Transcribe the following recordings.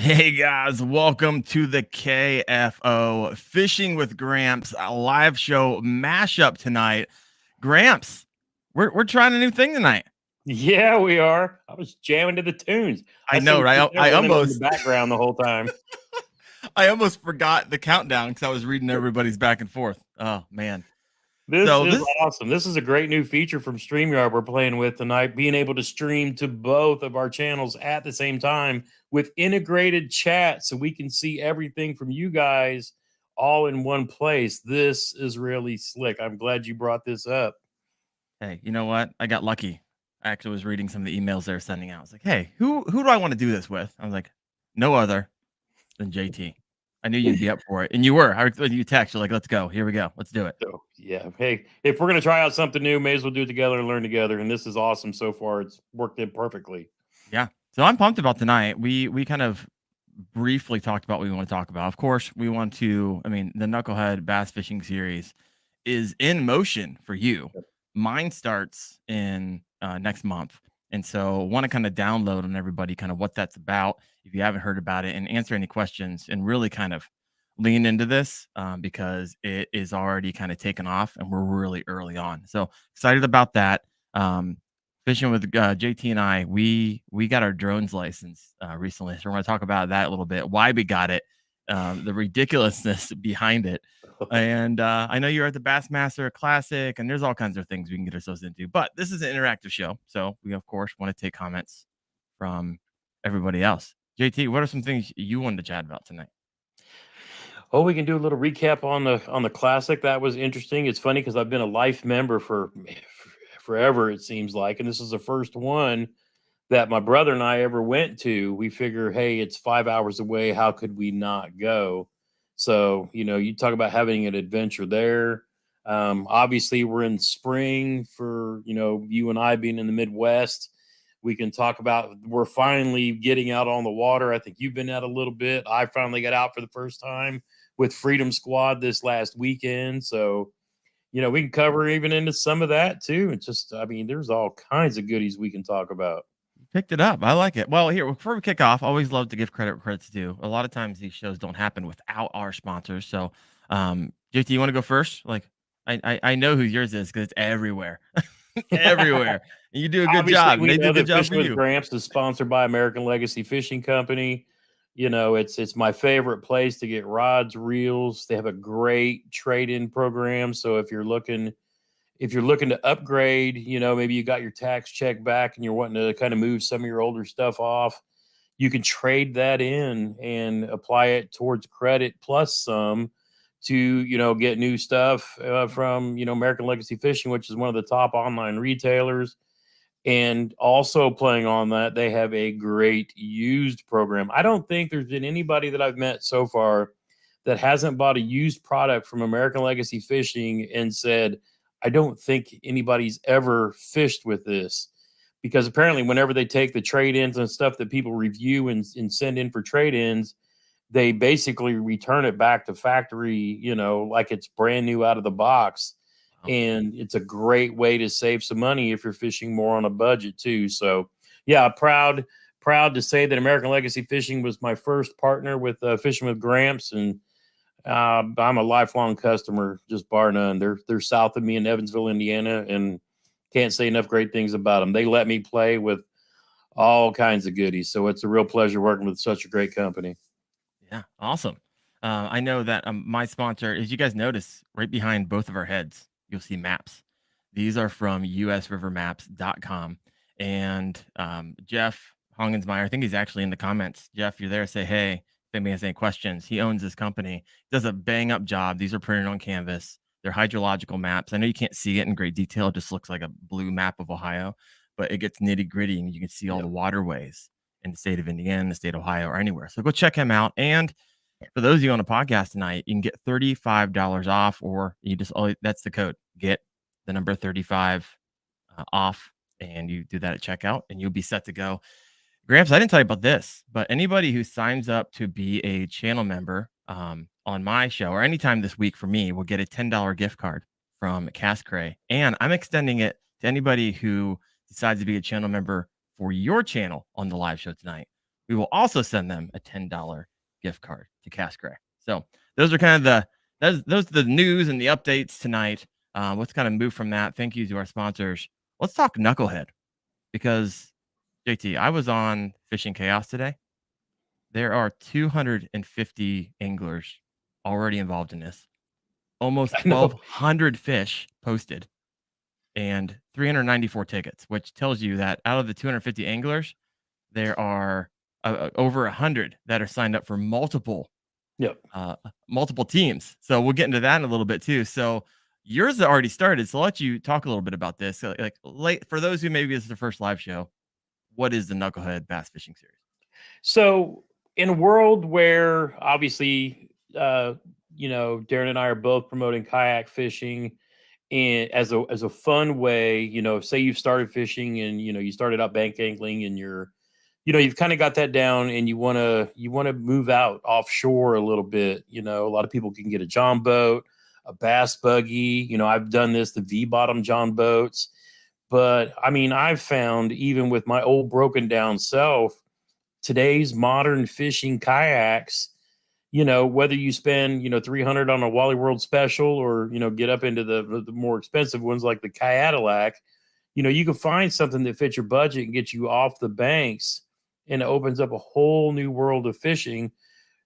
Hey guys, welcome to the KFO Fishing with Gramps a live show mashup tonight. Gramps, we're trying a new thing tonight. Yeah, we are. I was jamming to the tunes. I I know, seen right? that running in the background the whole time. I almost forgot the countdown because I was reading everybody's back and forth. Oh man. This So is this awesome. This is a great new feature from StreamYard we're playing with tonight, being able to stream to both of our channels at the same time with integrated chat so we can see everything from you guys all in one place. This is really slick. I'm glad you brought this up. Hey, you know what? I got lucky. I actually was reading some of the emails they're sending out. I was like, hey, who do I want to do this with? I was like, no other than JT. I knew you'd be up for it. And you were. You text, you're like, let's go. Here we go. Let's do it. So, yeah. Hey, if we're going to try out something new, may as well do it together and learn together. And this is awesome so far. It's worked in perfectly. Yeah. So I'm pumped about tonight. We kind of briefly talked about what we want to talk about. Of course, we want to, the Knucklehead Bass Fishing Series is in motion for you. Mine starts in next month. And so want to kind of download on everybody kind of what that's about if you haven't heard about it and answer any questions and really kind of lean into this because it is already kind of taken off and we're really early on. So excited about that. Fishing with JT and I, we got our drones license recently, so we're going to talk about that a little bit. Why we got it, the ridiculousness behind it, and I know you're at the Bassmaster Classic, and there's all kinds of things we can get ourselves into. But this is an interactive show, so we of course want to take comments from everybody else. JT, what are some things you wanted to chat about tonight? Oh, we can do a little recap on the classic. That was interesting. It's funny because I've been a life member for forever, it seems like, and this is the first one that my brother and I ever went to. We figure, hey, it's 5 hours away. How could we not go? So, you talk about having an adventure there. Obviously, we're in spring for, you and I being in the Midwest. We can talk about we're finally getting out on the water. I think you've been out a little bit. I finally got out for the first time with Freedom Squad this last weekend. So, we can cover even into some of that too. It's just, there's all kinds of goodies we can talk about. Picked it up. I like it. Well, here before we kick off, always love to give credit where credit's due. A lot of times these shows don't happen without our sponsors. So, JT, you want to go first? Like, I know who yours is because it's everywhere, everywhere. And you do a good Obviously, job. And we they do a know good that job for Fishing with you. Gramps is sponsored by American Legacy Fishing Company. It's my favorite place to get rods, reels. They have a great trade-in program. So if you're looking to upgrade, maybe you got your tax check back and you're wanting to kind of move some of your older stuff off, you can trade that in and apply it towards credit plus some to, get new stuff from, American Legacy Fishing, which is one of the top online retailers. And also playing on that, they have a great used program. I don't think there's been anybody that I've met so far that hasn't bought a used product from American Legacy Fishing and said, I don't think anybody's ever fished with this. Because apparently, whenever they take the trade ins and stuff that people review and send in for trade ins, they basically return it back to factory, like it's brand new out of the box. Wow. And it's a great way to save some money if you're fishing more on a budget too. So, yeah, proud to say that American Legacy Fishing was my first partner with Fishing with Gramps, and I'm a lifelong customer, just bar none. They're south of me in Evansville, Indiana, and can't say enough great things about them. They let me play with all kinds of goodies, so it's a real pleasure working with such a great company. Yeah, awesome. I know that my sponsor, as you guys notice, right behind both of our heads, you'll see maps. These are from usrivermaps.com. And Jeff Hongensmeyer, I think he's actually in the comments. Jeff, you're there. Say, hey, if anybody has any questions. He owns this company, does a bang up job. These are printed on canvas. They're hydrological maps. I know you can't see it in great detail. It just looks like a blue map of Ohio, but it gets nitty gritty and you can see all the waterways in the state of Indiana, the state of Ohio, or anywhere. So go check him out. And for those of you on the podcast tonight, you can get $35 off, or you just that's the code, get the number 35 off, and you do that at checkout, and you'll be set to go. Gramps, I didn't tell you about this, but anybody who signs up to be a channel member on my show or anytime this week for me will get a $10 gift card from Cast Cray, and I'm extending it to anybody who decides to be a channel member for your channel on the live show tonight. we will also send them a $10 gift card to Cash Gray. So those are kind of those are the news and the updates tonight. Let's kind of move from that. Thank you to our sponsors. Let's talk Knucklehead because JT, I was on Fishing Chaos today. There are 250 anglers already involved in this. Almost I know. 1,200 fish posted and 394 tickets, which tells you that out of the 250 anglers, there are over 100 that are signed up for Yep. multiple teams. So we'll get into that in a little bit too. So yours already started. So I'll let you talk a little bit about this. So, like late for those who maybe this is the first live show, what is the Knucklehead Bass Fishing Series? So in a world where obviously, Darren and I are both promoting kayak fishing and as a fun way, say you've started fishing and you started out bank angling and you've kind of got that down and you want to move out offshore a little bit. A lot of people can get a John boat, a bass buggy. I've done this, the V bottom John boats. But I mean, I've found even with my old broken down self, today's modern fishing kayaks, whether you spend, 300 on a Wally World special or, get up into the more expensive ones like the Cadillac, you can find something that fits your budget and gets you off the banks and it opens up a whole new world of fishing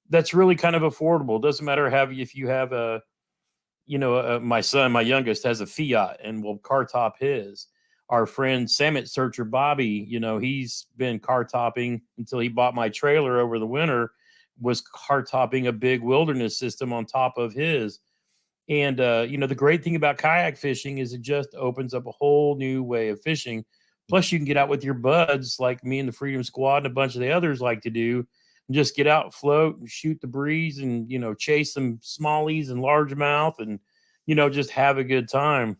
that's really kind of affordable. Doesn't matter if you have my son, my youngest, has a Fiat and will car top his. Our friend Summit Searcher Bobby, he's been car topping until he bought my trailer over the winter, was car topping a big wilderness system on top of his. And, the great thing about kayak fishing is it just opens up a whole new way of fishing. Plus, you can get out with your buds like me and the Freedom Squad and a bunch of the others like to do, and just get out, float, and shoot the breeze and, chase some smallies and largemouth and, just have a good time.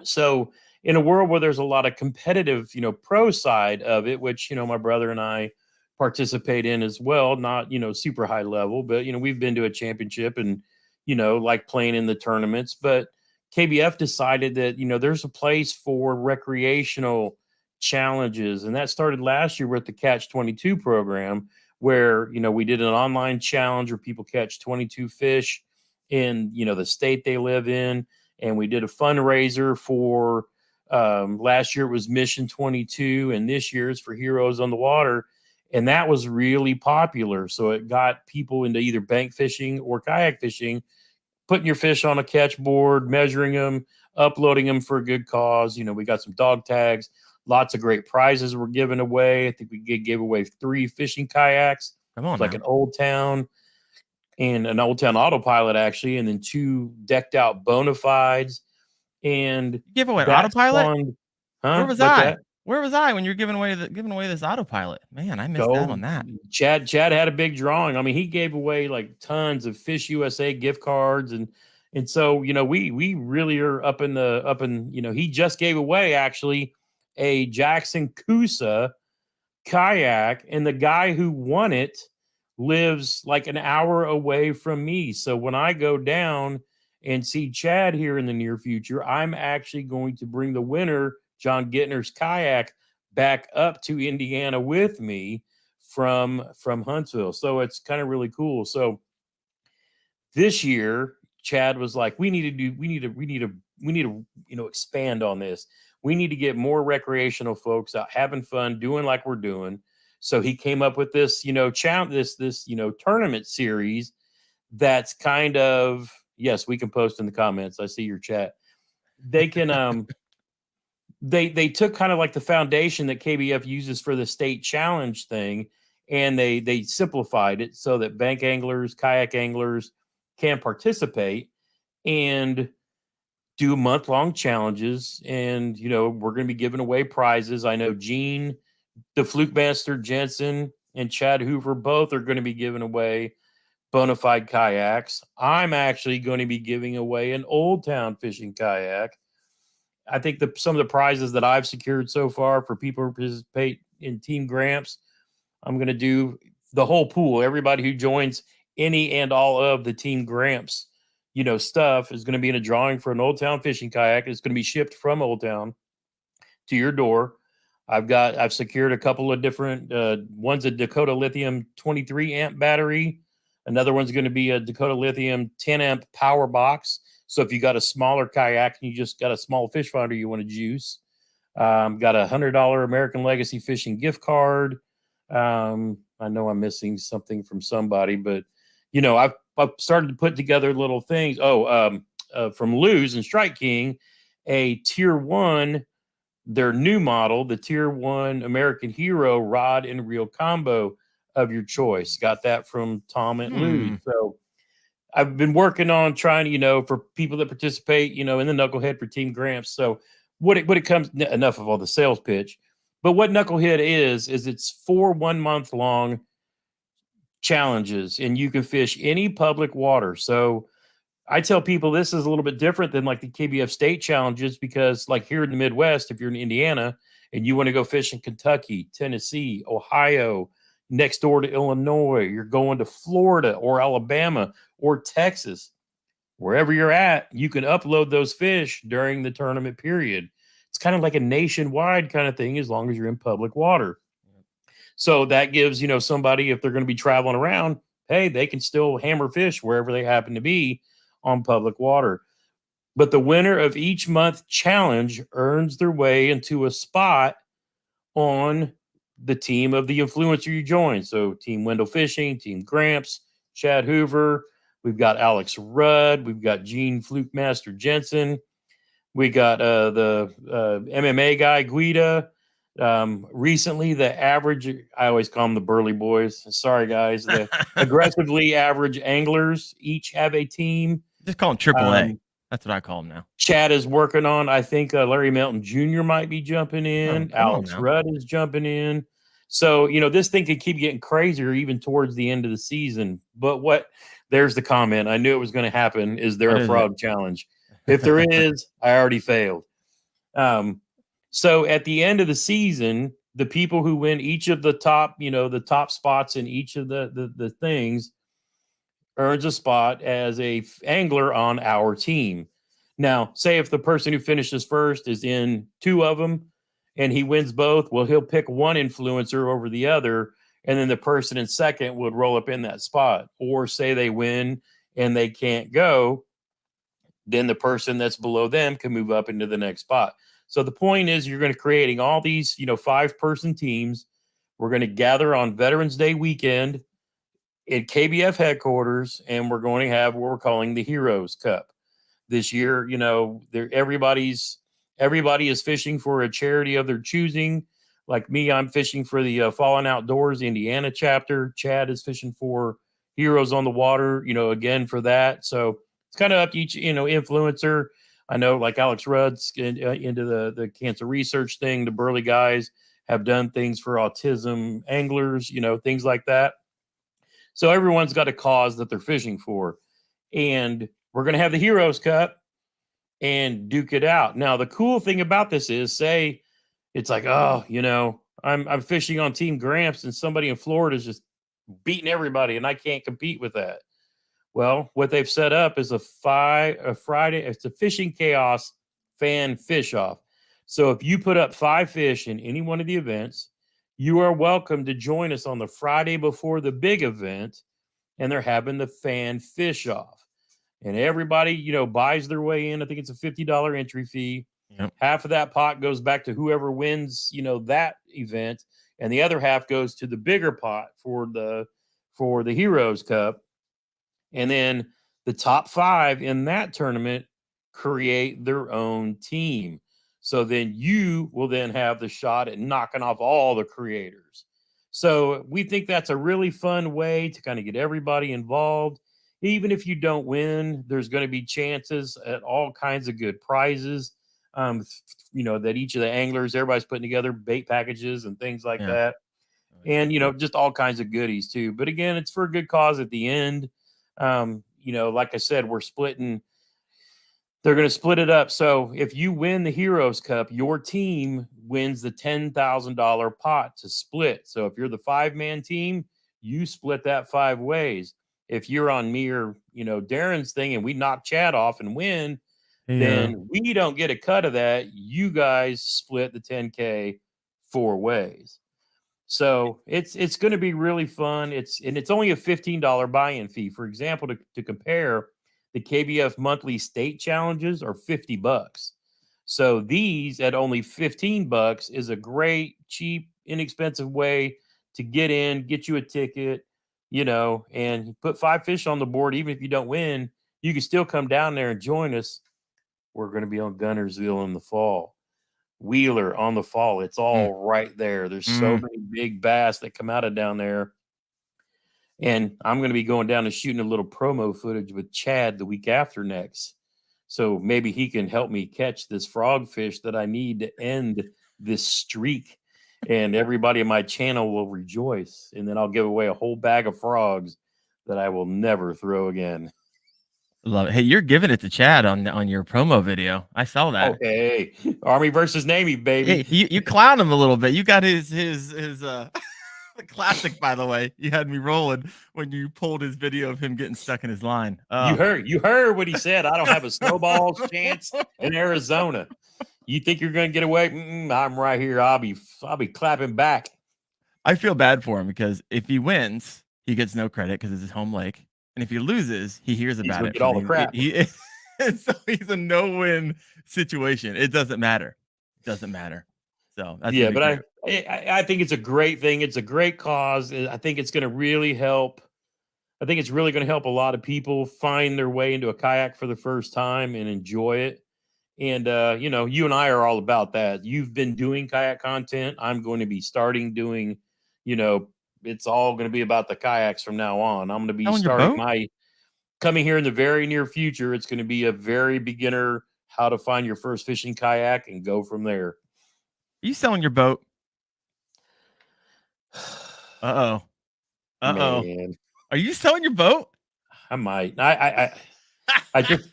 So, in a world where there's a lot of competitive, pro side of it, which, my brother and I participate in as well, not, super high level, but, we've been to a championship and, like playing in the tournaments. But KBF decided that, there's a place for recreational challenges. And that started last year with the Catch 22 program, where, we did an online challenge where people catch 22 fish in, the state they live in. And we did a fundraiser for last year it was Mission 22, and this year is for Heroes on the Water. And that was really popular. So it got people into either bank fishing or kayak fishing, putting your fish on a catch board, measuring them, uploading them for a good cause. We got some dog tags, lots of great prizes were given away. I think we gave away 3 fishing kayaks. Come on, like now. an Old Town and an Old Town Autopilot, actually, and then 2 decked out bona fides. And You gave away an that autopilot? spawned, Where huh? was What's I? that? Where was I when you're giving away this autopilot? Man, I missed out Go, on that. Chad had a big drawing. I mean, he gave away like tons of Fish USA gift cards, and so we really are up in he just gave away actually a Jackson Coosa kayak, and the guy who won it lives like an hour away from me. So when I go down and see Chad here in the near future, I'm actually going to bring the winner, John Gittner's kayak, back up to Indiana with me from Huntsville. So it's kind of really cool. So this year, Chad was like, we need to expand on this. We need to get more recreational folks out having fun, doing like we're doing. So he came up with this, tournament series that's kind of, yes, we can post in the comments. I see your chat. They can they took kind of like the foundation that KBF uses for the state challenge thing, and they simplified it so that bank anglers, kayak anglers can participate and do month-long challenges. And we're going to be giving away prizes. I know Gene, the Fluke Master Jensen, and Chad Hoover both are going to be giving away bona fide kayaks. I'm actually going to be giving away an Old Town fishing kayak. I think some of the prizes that I've secured so far for people who participate in Team Gramps, I'm going to do the whole pool. Everybody who joins any and all of the Team Gramps, stuff is going to be in a drawing for an Old Town fishing kayak. It's going to be shipped from Old Town to your door. I've secured a couple of different. One's a Dakota Lithium 23 amp battery. Another one's going to be a Dakota Lithium 10 amp power box. So if you got a smaller kayak and you just got a small fish finder you want to juice, got a $100 American Legacy Fishing gift card. I know I'm missing something from somebody, but I've started to put together little things. From Luz and Strike King, a tier 1, their new model, the tier 1 American Hero rod and reel combo of your choice. Got that from Tom at Luz. So I've been working on trying to, for people that participate, in the Knucklehead for Team Gramps. So what it comes, enough of all the sales pitch, but what Knucklehead is it's 4 1-month long challenges, and you can fish any public water. So I tell people this is a little bit different than like the KBF state challenges, because like here in the Midwest, if you're in Indiana and you want to go fish in Kentucky, Tennessee, Ohio, next door to Illinois, you're going to Florida or Alabama or Texas, wherever you're at, you can upload those fish during the tournament period. It's kind of like a nationwide kind of thing as long as you're in public water. So that gives, somebody, if they're going to be traveling around, hey, they can still hammer fish wherever they happen to be on public water. But the winner of each month challenge earns their way into a spot on the team of the influencer you join. So Team Wendell Fishing, Team Gramps, Chad Hoover, we've got Alex Rudd, we've got Gene Flukemaster Jensen, we got the MMA guy Guida. Recently, the average, I always call them the Burley Boys. Sorry, guys. The aggressively average anglers each have a team. Just call them AAA. That's what I call them now. Chad is working on, I think Larry Melton Jr. might be jumping in. Alex Rudd is jumping in. So, this thing could keep getting crazier even towards the end of the season. But there's the comment. I knew it was going to happen. Is there a frog challenge? If there is, I already failed. So at the end of the season, the people who win each of the top spots in each of the things earns a spot as a angler on our team. Now, say if the person who finishes first is in 2 of them and he wins both, well, he'll pick one influencer over the other, and then the person in second would roll up in that spot. Or say they win and they can't go, then the person that's below them can move up into the next spot. So the point is, you're going to creating all these, 5-person teams. We're going to gather on Veterans Day weekend at KBF headquarters, and we're going to have what we're calling the Heroes Cup. This year, everybody is fishing for a charity of their choosing. Like me, I'm fishing for the Fallen Outdoors Indiana chapter. Chad is fishing for Heroes on the Water, again for that. So it's kind of up to each, influencer. I know like Alex Rudd's into the cancer research thing. The Burley guys have done things for autism anglers, things like that. So everyone's got a cause that they're fishing for. And we're going to have the Heroes Cup and duke it out. Now, the cool thing about this is, say it's like, I'm fishing on Team Gramps and somebody in Florida is just beating everybody and I can't compete with that. Well, what they've set up is a Friday. It's a Fishing Chaos fan fish off. So if you put up 5 fish in any one of the events, you are welcome to join us on the Friday before the big event, and they're having the fan fish off. And everybody, buys their way in. I think it's a $50 entry fee. Yep. Half of that pot goes back to whoever wins, that event, and the other half goes to the bigger pot for the Heroes Cup. And then the top 5 in that tournament create their own team. So then you will then have the shot at knocking off all the creators. So we think that's a really fun way to kind of get everybody involved. Even if you don't win, there's going to be chances at all kinds of good prizes. That each of the anglers, everybody's putting together bait packages and things like that. And, just all kinds of goodies too. But again, it's for a good cause at the end. Like I said, they're going to split it up. So if you win the Heroes Cup, your team wins the $10,000 pot to split. So if you're the 5-man team, you split that 5 ways. If you're on me or, Darren's thing and we knock Chad off and win, then we don't get a cut of that. You guys split the $10K 4 ways. So it's going to be really fun. It's only a $15 buy-in fee. For example, to compare, the KBF monthly state challenges are $50. So these at only $15 is a great, cheap, inexpensive way to get in, get you a ticket, and put 5 fish on the board. Even if you don't win, you can still come down there and join us. We're going to be on Gunnersville in the fall. Wheeler on the fall. It's Mm, all right there. There's so mm. many big bass that come out of down there. And I'm going to be going down and shooting a little promo footage with Chad the week after next. So maybe he can help me catch this frogfish that I need to end this streak. And everybody in my channel will rejoice. And then I'll give away a whole bag of frogs that I will never throw again. Love it. Hey, you're giving it to Chad on your promo video. I saw that. Okay. Army versus Navy, baby. Hey, you clown him a little bit. You got his the classic, by the way. You had me rolling when you pulled his video of him getting stuck in his line. You heard what he said. I don't have a snowball's chance in Arizona. You think you're going to get away? I'm right here. I'll be clapping back. I feel bad for him because if he wins, he gets no credit because it's his home lake, and if he loses, he hears He's about going to it get from all the crap. so he's a no-win situation. It doesn't matter. It doesn't matter. So that's Yeah, gonna be but great. I think it's a great thing. It's a great cause. I think it's going to really help. I think it's really going to help a lot of people find their way into a kayak for the first time and enjoy it. And you and I are all about that. You've been doing kayak content. I'm going to be starting doing, you know, it's all going to be about the kayaks from now on. I'm going to be Selling your starting boat? my coming here in the very near future. It's going to be a very beginner how to find your first fishing kayak and go from there. Are you selling your boat? Uh-oh. Uh-oh. Man, Are you selling your boat? I might. I just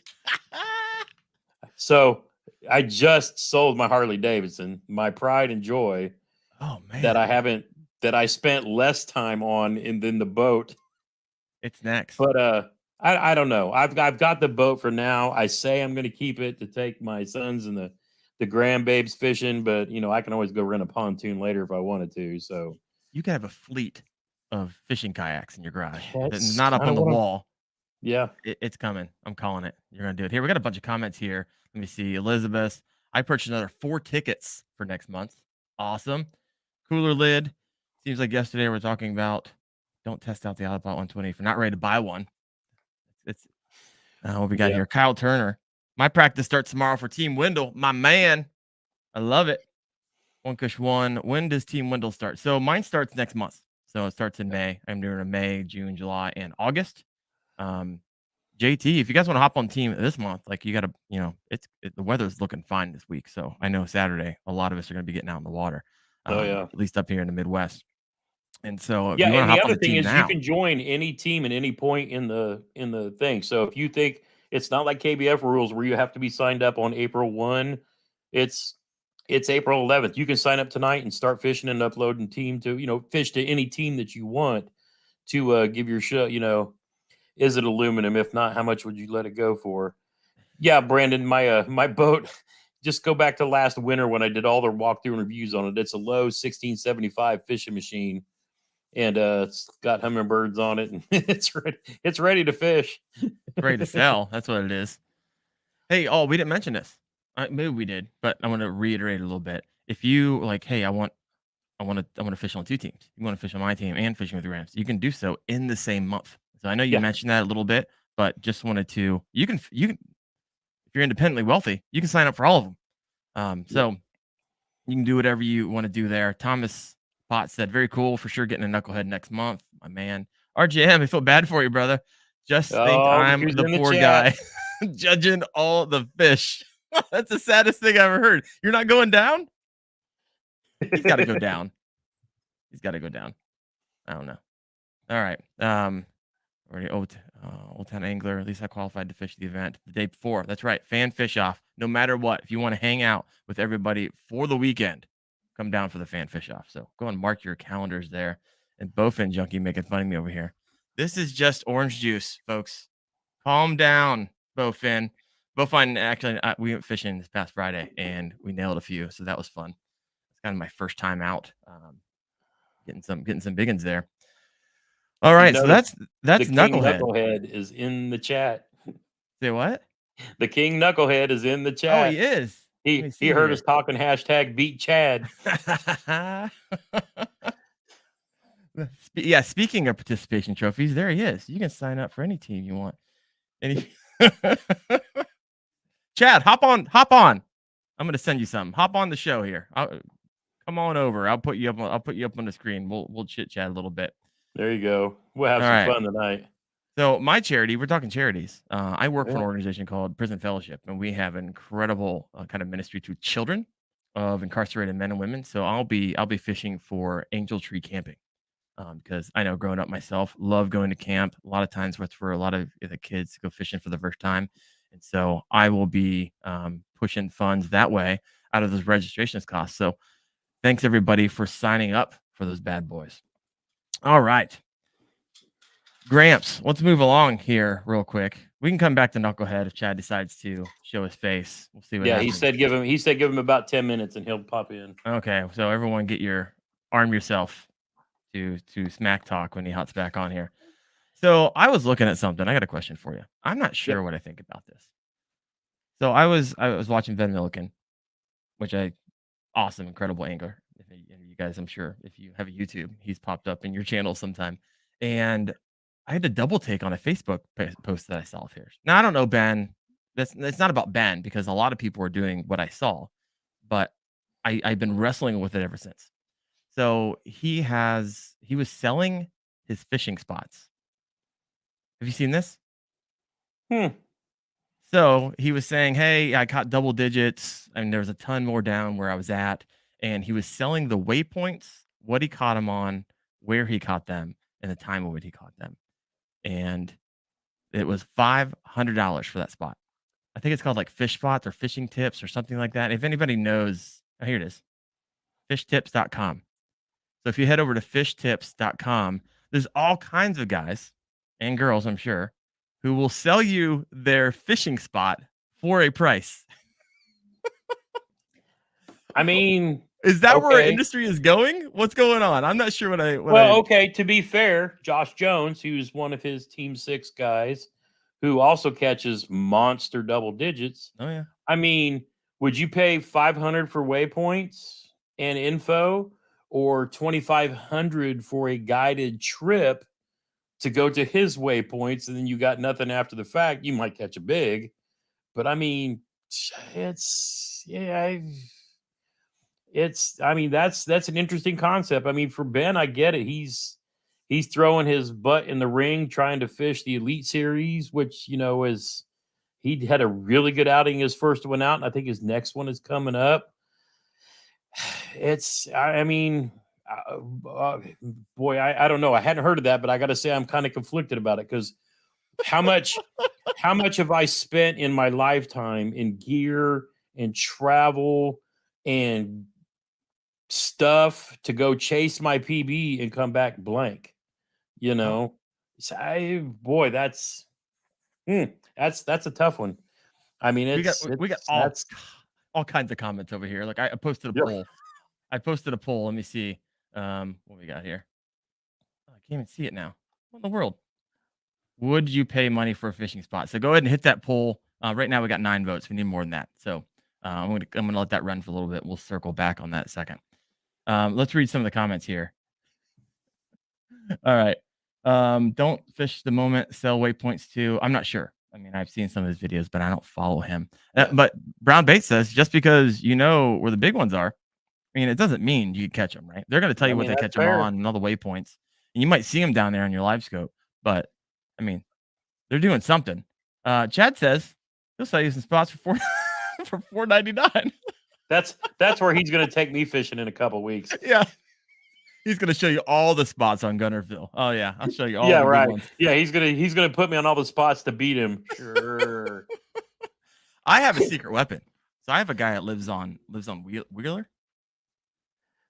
so I just sold my Harley Davidson, my pride and joy Oh, that man. I spent less time on than the boat. It's next. But I don't know. I've got the boat for now. I say I'm going to keep it to take my sons and the grandbabes fishing, but I can always go rent a pontoon later if I wanted to. So You could have a fleet of fishing kayaks in your garage. If it's that's not up kind on of the what I'm. wall, Yeah. it's coming. I'm calling it. You're gonna do it. Here, we got a bunch of comments here. Let me see. Elizabeth, I purchased another 4 tickets for next month. Awesome. Cooler lid. Seems like yesterday we are talking about don't test out the Autobot 120 if you're not ready to buy one. It's what we got Yeah. here. Kyle Turner. My practice starts tomorrow for Team Wendell. My man. I love it. One Kush one. When does Team Wendell start? So mine starts next month. So it starts in May. I'm doing a May, June, July, and August. Um, JT, if you guys want to hop on team this month, like you got to, the weather's looking fine this week. So I know Saturday, a lot of us are going to be getting out in the water, Oh yeah. at least up here in the Midwest. And so if Yeah, you want to and the hop on other the thing team is you now, can join any team at any point in the thing. So if you think it's not like KBF rules where you have to be signed up on April 1, it's it's April 11th. You can sign up tonight and start fishing and uploading team to, fish to any team that you want to give your show, is it aluminum? If not, how much would you let it go for? Yeah, Brandon, my boat, just go back to last winter when I did all the walkthrough and reviews on it. It's a low 1675 fishing machine, and it's got hummingbirds on it, and it's ready to fish. it's ready to sell. That's what it is. Hey, oh, we didn't mention this. Maybe we did, but I want to reiterate a little bit. If you like, hey, I want to fish on 2 teams. You want to fish on my team and fishing with the Rams. You can do so in the same month. So I know you Yeah, mentioned that a little bit, but just wanted to you can if you're independently wealthy, you can sign up for all of them. yep. So you can do whatever you want to do there. Thomas Pot said, very cool for sure getting a knucklehead next month. My man. RJM, I feel bad for you, brother. Just think Oh, look I'm who's the in the poor chat. guy judging all the fish. That's the saddest thing I've ever heard. You're not going down? He's got to go down. He's got to go down. I don't know. All right. Already Old Town Angler. At least I qualified to fish the event the day before. That's right. Fan fish off. No matter what, if you want to hang out with everybody for the weekend, come down for the fan fish off. So go and mark your calendars there. And Bowfin Junkie making fun of me over here. This is just orange juice, folks. Calm down, Bowfin. Bowfin, actually, we went fishing this past Friday and we nailed a few. So that was fun. It's kind of my first time out, getting some big ones there. All You right, so notice that's the King Knucklehead. Knucklehead is in the chat. Say what? The King Knucklehead is in the Oh, he chat. is. Let me He see heard us here. talking hashtag beat Chad. Yeah, speaking of participation trophies, there he is. You can sign up for any team you want. Any Chad, hop on, hop on. I'm gonna send you something. Hop on the show here. Come on over. I'll put you up on the screen. We'll chit chat a little bit. There you go. We'll have All some right. fun tonight. So my charity, we're talking charities. I work for Yeah. an organization called Prison Fellowship, and we have an incredible kind of ministry to children of incarcerated men and women. So I'll be fishing for Angel Tree Camping because I know growing up myself, love going to camp. A lot of times, what's for a lot of the kids to go fishing for the first time, and so I will be pushing funds that way out of those registrations costs. So thanks everybody for signing up for those bad boys. All right. Gramps, let's move along here real quick. We can come back to Knucklehead if Chad decides to show his face. We'll see what Yeah, happens. he said give him about 10 minutes and he'll pop in. Okay, so everyone arm yourself to smack talk when he hops back on here. So I was looking at something. I got a question for you. I'm not Yep. sure what I think about this. So I was watching Ben Milliken, which awesome, incredible angler. If you guys, I'm sure if you have a YouTube, he's popped up in your channel sometime. And I had to double take on a Facebook post that I saw of his. Now I don't know Ben. It's not about Ben because a lot of people were doing what I saw, but I've been wrestling with it ever since. So he was selling his fishing spots. Have you seen this? Hmm. So he was saying, "Hey, I caught double digits, and there was a ton more down where I was at." And he was selling the waypoints, what he caught them on, where he caught them, and the time of what he caught them. And it was $500 for that spot. I think it's called like fish spots or fishing tips or something like that. If anybody knows, oh, here it is, fishtips.com. So if you head over to fishtips.com, there's all kinds of guys and girls, I'm sure, who will sell you their fishing spot for a price. I mean, Is that where our okay. industry is going? What's going on? I'm not sure what I Well, okay, to be fair, Josh Jones, who's one of his Team 6 guys, who also catches monster double digits. Oh yeah. I mean, would you pay 500 for waypoints and info or 2500 for a guided trip to go to his waypoints and then you got nothing after the fact? You might catch a big, but I mean, it's yeah, I mean that's an interesting concept. I mean, for Ben, I get it. He's throwing his butt in the ring trying to fish the Elite Series, which is he had a really good outing his first one out, and I think his next one is coming up. I mean, boy, I don't know. I hadn't heard of that, but I got to say I'm kind of conflicted about it because how much how much have I spent in my lifetime in gear and travel and stuff to go chase my PB and come back blank, you Oh, know? So boy, that's a tough one. I mean, we got it's that's all kinds of comments over here. Like I posted a yep. poll. I posted a poll. Let me see what we got here. Oh, I can't even see it now. What in the world? Would you pay money for a fishing spot? So go ahead and hit that poll. Right now we got 9 votes. We need more than that. So I'm gonna let that run for a little bit. We'll circle back on that in a second. Let's read some of the comments here. All right. Don't fish the moment, sell waypoints too. I'm not sure. I mean, I've seen some of his videos, but I don't follow him. Yeah. But Brown Bait says just because you know where the big ones are, I mean, it doesn't mean you catch them, right? They're going to tell I you what mean, they that's catch them fair. on and all the waypoints, and you might see them down there on your live scope. But I mean, they're doing something. Chad says he'll sell you some spots for for $4.99. That's where he's gonna take me fishing in a couple weeks. Yeah, he's going to show you all the spots on Gunnerville. Oh yeah, I'll show you all Yeah, the good right. ones. Yeah, he's gonna put me on all the spots to beat him. Sure. I have a secret weapon. So I have a guy that lives on Wheeler.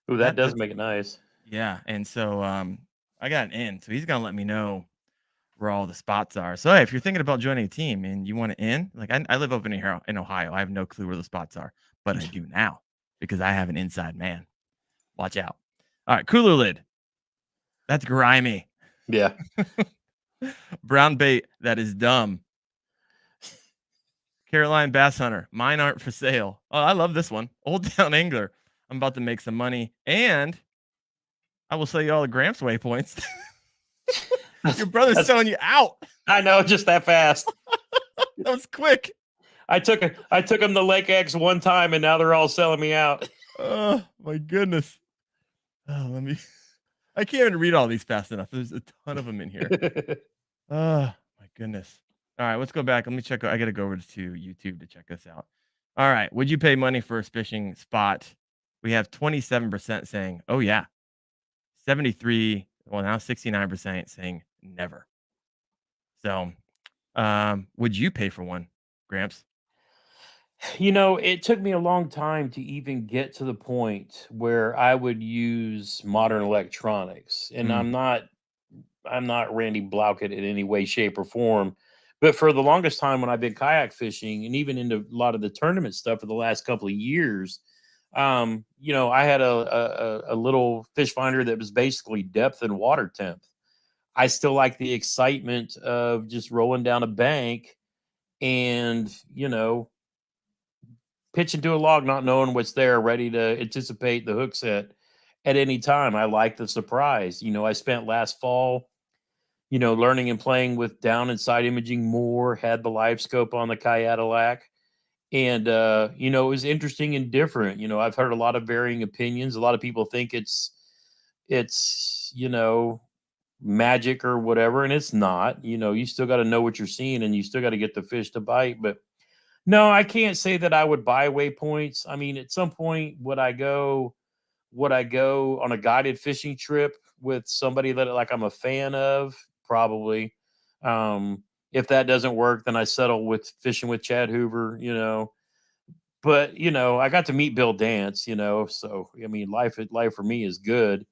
Ooh, that does That's make it nice. yeah, and so I got an in, so he's gonna let me know where all the spots are. So hey, if you're thinking about joining a team and you want to in, like I live up in here in Ohio, I have no clue where the spots are, but I do now because I have an inside man. Watch out. All right, cooler lid. That's grimy. Yeah. Brown bait. That is dumb. Caroline Bass Hunter. Mine aren't for sale. Oh, I love this one. Old Town Angler. I'm about to make some money, and I will sell you all the Gramps waypoints. Your brother's That's, selling you out. I know, just that fast. That was quick. I took them to Lake X one time, and now they're all selling me out. Oh my goodness. Oh, I can't even read all these fast enough. There's a ton of them in here. Oh my goodness. All right, let's go back. Let me check. I got to go over to YouTube to check this out. All right. Would you pay money for a fishing spot? We have 27% saying, oh, yeah. 73, well, now 69% saying never. So, would you pay for one, Gramps? It took me a long time to even get to the point where I would use modern electronics. And Mm, I'm not Randy Blaukat in any way, shape, or form. But for the longest time when I've been kayak fishing and even into a lot of the tournament stuff for the last couple of years, I had a little fish finder that was basically depth and water temp. I still like the excitement of just rolling down a bank and, pitching to a log, not knowing what's there, ready to anticipate the hook set at any time. I like the surprise. I spent last fall, learning and playing with down and side imaging more, had the live scope on the Kayak. And, it was interesting and different. I've heard a lot of varying opinions. A lot of people think it's magic or whatever. And it's not. You still got to know what you're seeing and you still got to get the fish to bite. But no, I can't say that I would buy waypoints. I mean, at some point, would I go on a guided fishing trip with somebody that like I'm a fan of? Probably. If that doesn't work, then I settle with fishing with Chad Hoover. But I got to meet Bill Dance. So I mean, life for me is good.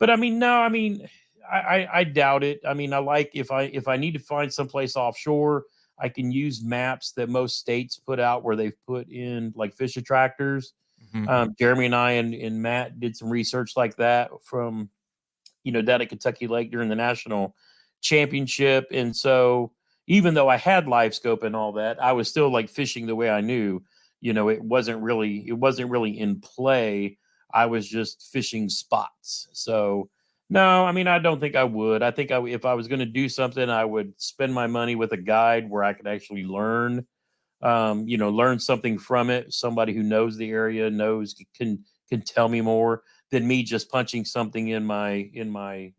But I mean, no, I mean, I doubt it. I mean, I like if I need to find someplace offshore, I can use maps that most states put out where they've put in like fish attractors. hmm Jeremy and I and Matt did some research like that from down at Kentucky Lake during the national championship, and so even though I had live scope and all that, I was still like fishing the way I knew. It wasn't really in play. I was just fishing spots. So no, I mean I don't think I would. I think if I was going to do something, I would spend my money with a guide where I could actually learn something from it. Somebody who knows the area knows can tell me more than me just punching something in my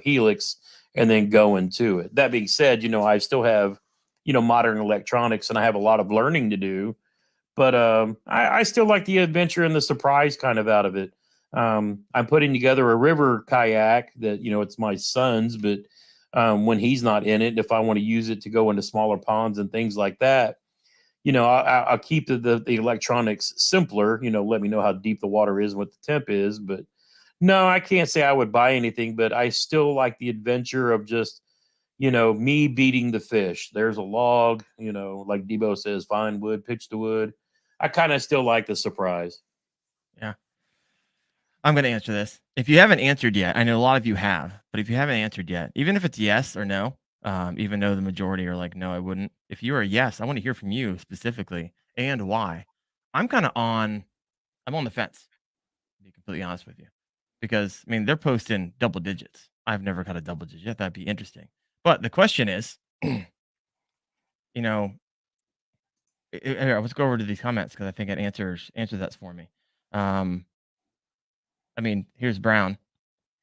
helix and then going to it. That being said, I still have modern electronics and I have a lot of learning to do, but I still like the adventure and the surprise kind of out of it. I'm putting together a river kayak that it's my son's, but when he's not in it, if I want to use it to go into smaller ponds and things like that, I'll keep the electronics simpler. Let me know how deep the water is, what the temp is. But no, I can't say I would buy anything. But I still like the adventure of just me beating the fish. There's a log. Like Debo says, find wood, pitch the wood. I kind of still like the surprise. Yeah. I'm going to answer this. If you haven't answered yet, I know a lot of you have, but if you haven't answered yet, even if it's yes or no, even though the majority are like, no, I wouldn't. If you are a yes, I want to hear from you specifically and why. I'm kind of I'm on the fence, to be completely honest with you, because I mean, they're posting double digits. I've never caught a double digit. That'd be interesting. But the question is, you know, here, let's go over to these comments because I think it answers that for me. Um, I mean, here's Brown.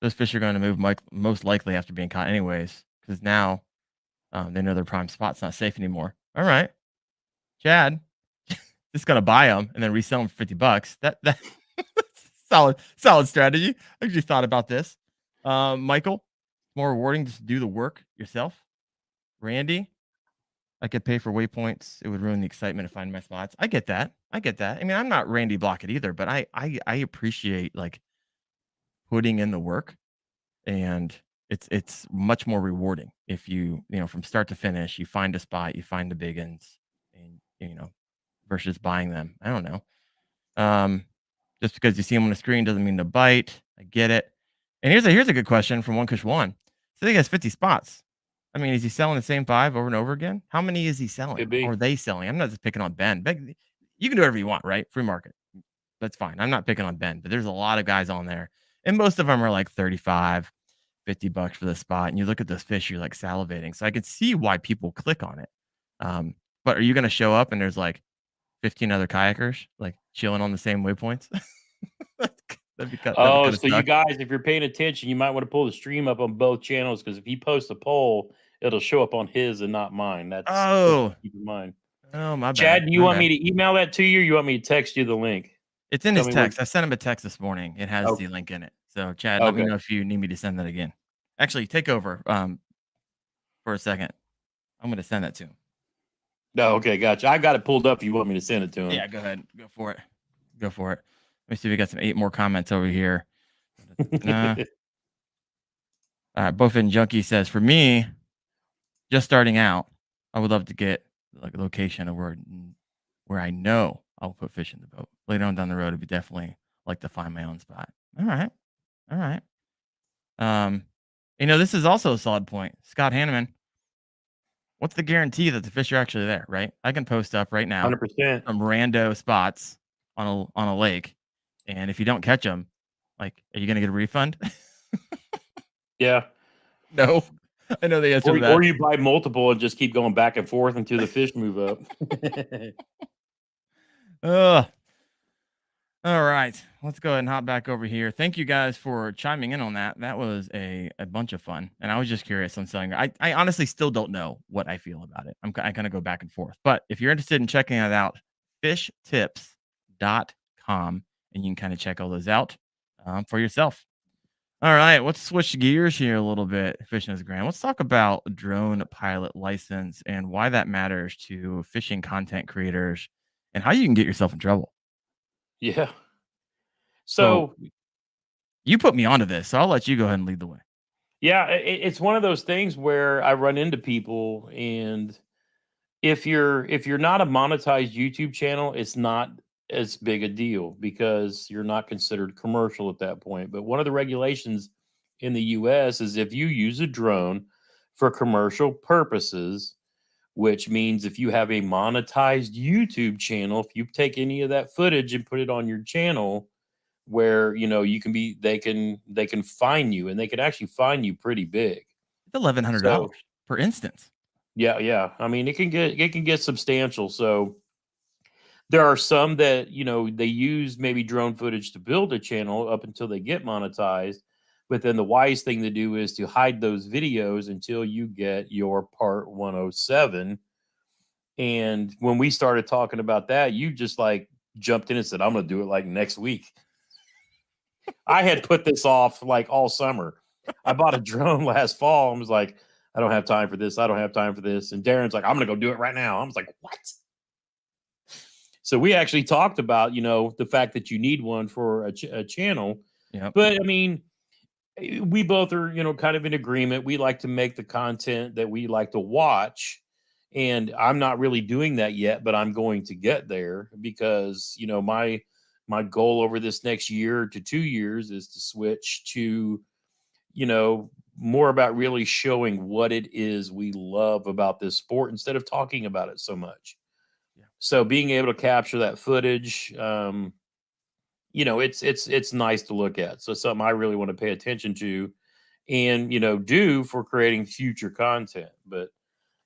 Those fish are going to move most likely after being caught anyways, because now they know their prime spot's not safe anymore. All right, Chad, just gonna buy them and then resell them for $50. That solid strategy. I actually thought about this. Michael, more rewarding just to do the work yourself. Randy, I could pay for waypoints. It would ruin the excitement of finding my spots. I get that. I get that. I mean, I'm not Randy Blockett either, but I appreciate like putting in the work, and it's much more rewarding if from start to finish, you find a spot, you find the big ends, and versus buying them. I don't know. Just because you see them on the screen doesn't mean to bite. I get it. And here's a good question from One Kush One. So he has 50 spots. I mean, is he selling the same 5 over and over again? How many is he Could selling? Or be. are they selling? I'm not just picking on Ben. Ben, you can do whatever you want, right? Free market. That's fine. I'm not picking on Ben, but there's a lot of guys on there. And most of them are like 35, $50 for the spot. And you look at those fish, you're like salivating. So I can see why people click on it. Um, but are you going to show up and there's like 15 other kayakers like chilling on the same waypoints? That would Oh, kind of so you suck. guys, if you're paying attention, you might want to pull the stream up on both channels because if he posts a poll, it'll show up on his and not mine. That's something Oh, to keep in mind. oh, my Chad, bad. do you My want me bad. to email that to you or you want me to text you the link? It's in Tell his me what. text. I sent him a text this morning. It has Oh, the link in it. So, Chad, let me okay. know if you need me to send that again. Actually, take over for a second. I'm going to send that to him. No, okay, gotcha. I got it pulled up if you want me to send it to him. Yeah, go ahead. Go for it. Go for it. Let me see. We got some 8 more comments over here. All right. Bowfin Junkie says, for me, just starting out, I would love to get like a location of where I know I'll put fish in the boat. Later on down the road, it'd be definitely like to find my own spot. All right. All right. Um, this is also a solid point. Scott Hanneman, what's the guarantee that the fish are actually there, right? I can post up right now 100%. some rando spots on a lake, and if you don't catch them, like, are you gonna get a refund? Yeah. No. I know the answer to Or that. you buy multiple and just keep going back and forth until the fish move up. Ugh. All right, let's go ahead and hop back over here. Thank you guys for chiming in on that. That was a bunch of fun, and I was just curious on selling. I honestly still don't know what I feel about it. I kind of go back and forth. But if you're interested in checking it out, fishtips.com, and you can kind of check all those out for yourself. All right, let's switch gears here a little bit. Fishing is grand. Let's talk about drone pilot license and why that matters to fishing content creators and how you can get yourself in trouble. Yeah. So So, you put me onto this, so I'll let you go ahead and lead the way. yeah, it's one of those things where I run into people and if you're not a monetized YouTube channel, it's not as big a deal because you're not considered commercial at that point. But one of the regulations in the US is if you use a drone for commercial purposes, which means if you have a monetized YouTube channel, if you take any of that footage and put it on your channel where, you can be they can fine you and they could actually fine you pretty big. It's $1,100 So, per instance. yeah, yeah. I mean, it can get substantial. So there are some that, they use maybe drone footage to build a channel up until they get monetized. But then the wise thing to do is to hide those videos until you get your part 107. And when we started talking about that, you just like jumped in and said, I'm going to do it like next week. I had put this off like all summer. I bought a drone last fall and was like, I don't have time for this. I don't have time for this. And Darren's like, I'm going to go do it right now. I was like, what? So we actually talked about, the fact that you need one for a channel. Yep. But I mean, we both are, kind of in agreement. We like to make the content that we like to watch. And I'm not really doing that yet, but I'm going to get there because, my goal over this next year to 2 years is to switch to, more about really showing what it is we love about this sport instead of talking about it so much. Yeah. So being able to capture that footage, it's nice to look at. So something I really want to pay attention to and do for creating future content. But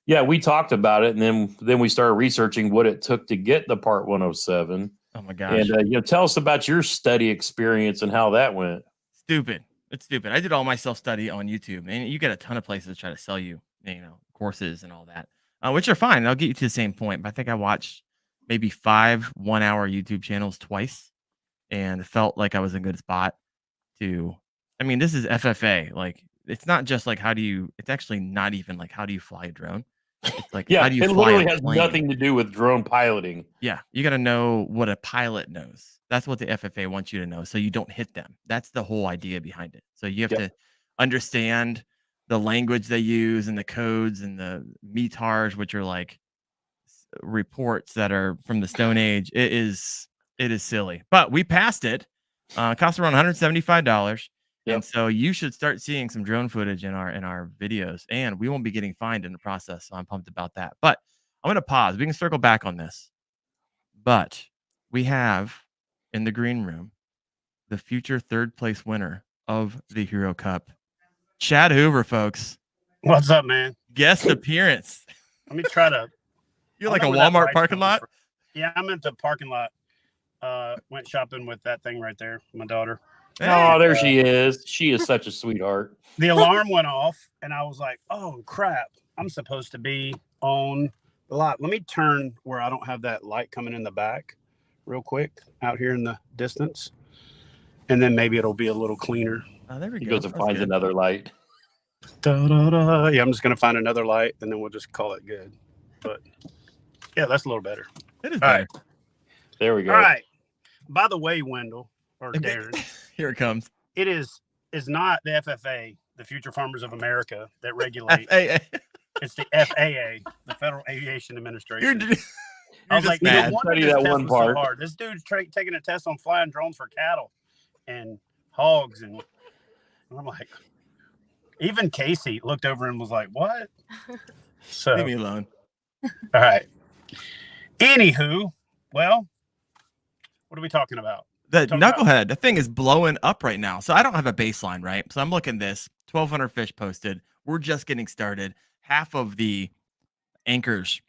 yeah, we talked about it, and then we started researching what it took to get the part 107. Oh my And gosh. tell us about your study experience and how that went. Stupid. It's stupid. I did all my self study on YouTube, and you get a ton of places to try to sell you, courses and all that, which are fine. I'll get you to the same point. But I think I watched maybe 5 1-hour YouTube channels twice, and it felt like I was in a good spot to. I mean, this is FFA. Like, it's not just like how do you. It's actually not even like how do you fly a drone. It's like how Yeah, do you it fly a literally has plane. nothing to do with drone piloting. Yeah, you gotta know what a pilot knows. That's what the FFA wants you to know, so you don't hit them. That's the whole idea behind it. So you have Yep. to understand the language they use and the codes and the METARs, which are like reports that are from the Stone Age. It is silly, but we passed it. It costs around $175. And Yep. so you should start seeing some drone footage in our videos, and we won't be getting fined in the process. So I'm pumped about that. But I'm gonna pause. We can circle back on this. But we have in the green room the future third place winner of the Hero Cup, Chad Hoover, folks. What's up, man? Guest appearance. Let me try to. You're I like a don't know where that Walmart light's parking coming lot. from. Yeah, I'm at the parking lot. Went shopping with that thing right there, my daughter. Oh, there she is. She is such a sweetheart. The alarm went off, and I was like, "Oh crap! I'm supposed to be on the lot." Let me turn where I don't have that light coming in the back, real quick, out here in the distance, and then maybe it'll be a little cleaner. Oh, there we He go. goes and That's finds good. another light. Da-da-da. Yeah, I'm just gonna find another light, and then we'll just call it good. But yeah, that's a little better. It is All better. right. There we go. All right. By the way, Wendell or Darren, Here it comes. it is not the FFA, the Future Farmers of America, that regulate. Hey, It's the FAA, the Federal Aviation Administration. you're I was like, mad. no wonder Study this that test one was so part. hard. This dude's taking a test on flying drones for cattle and hogs, and I'm like, even Casey looked over and was like, "What?" So, Leave me alone. all right. Anywho, well, what are we talking about? The Talking about- Knucklehead, the thing is blowing up right now. So I don't have a baseline, right? So I'm looking this 1,200 fish posted. We're just getting started. Half of the anchors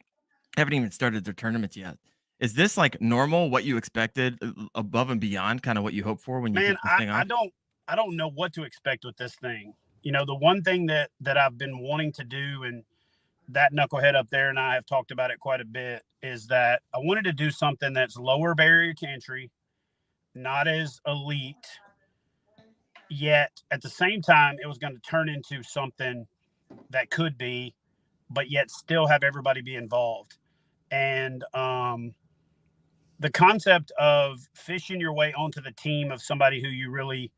haven't even started their tournaments yet. Is this like normal? What you expected, above and beyond, kind of what you hope for when you Man, get this thing off? I don't know what to expect with this thing. You know, the one thing that I've been wanting to do, and that Knucklehead up there and I have talked about it quite a bit, is that I wanted to do something that's lower barrier to entry, not as elite, yet at the same time it was going to turn into something that could be, but yet still have everybody be involved. And the concept of fishing your way onto the team of somebody who you really,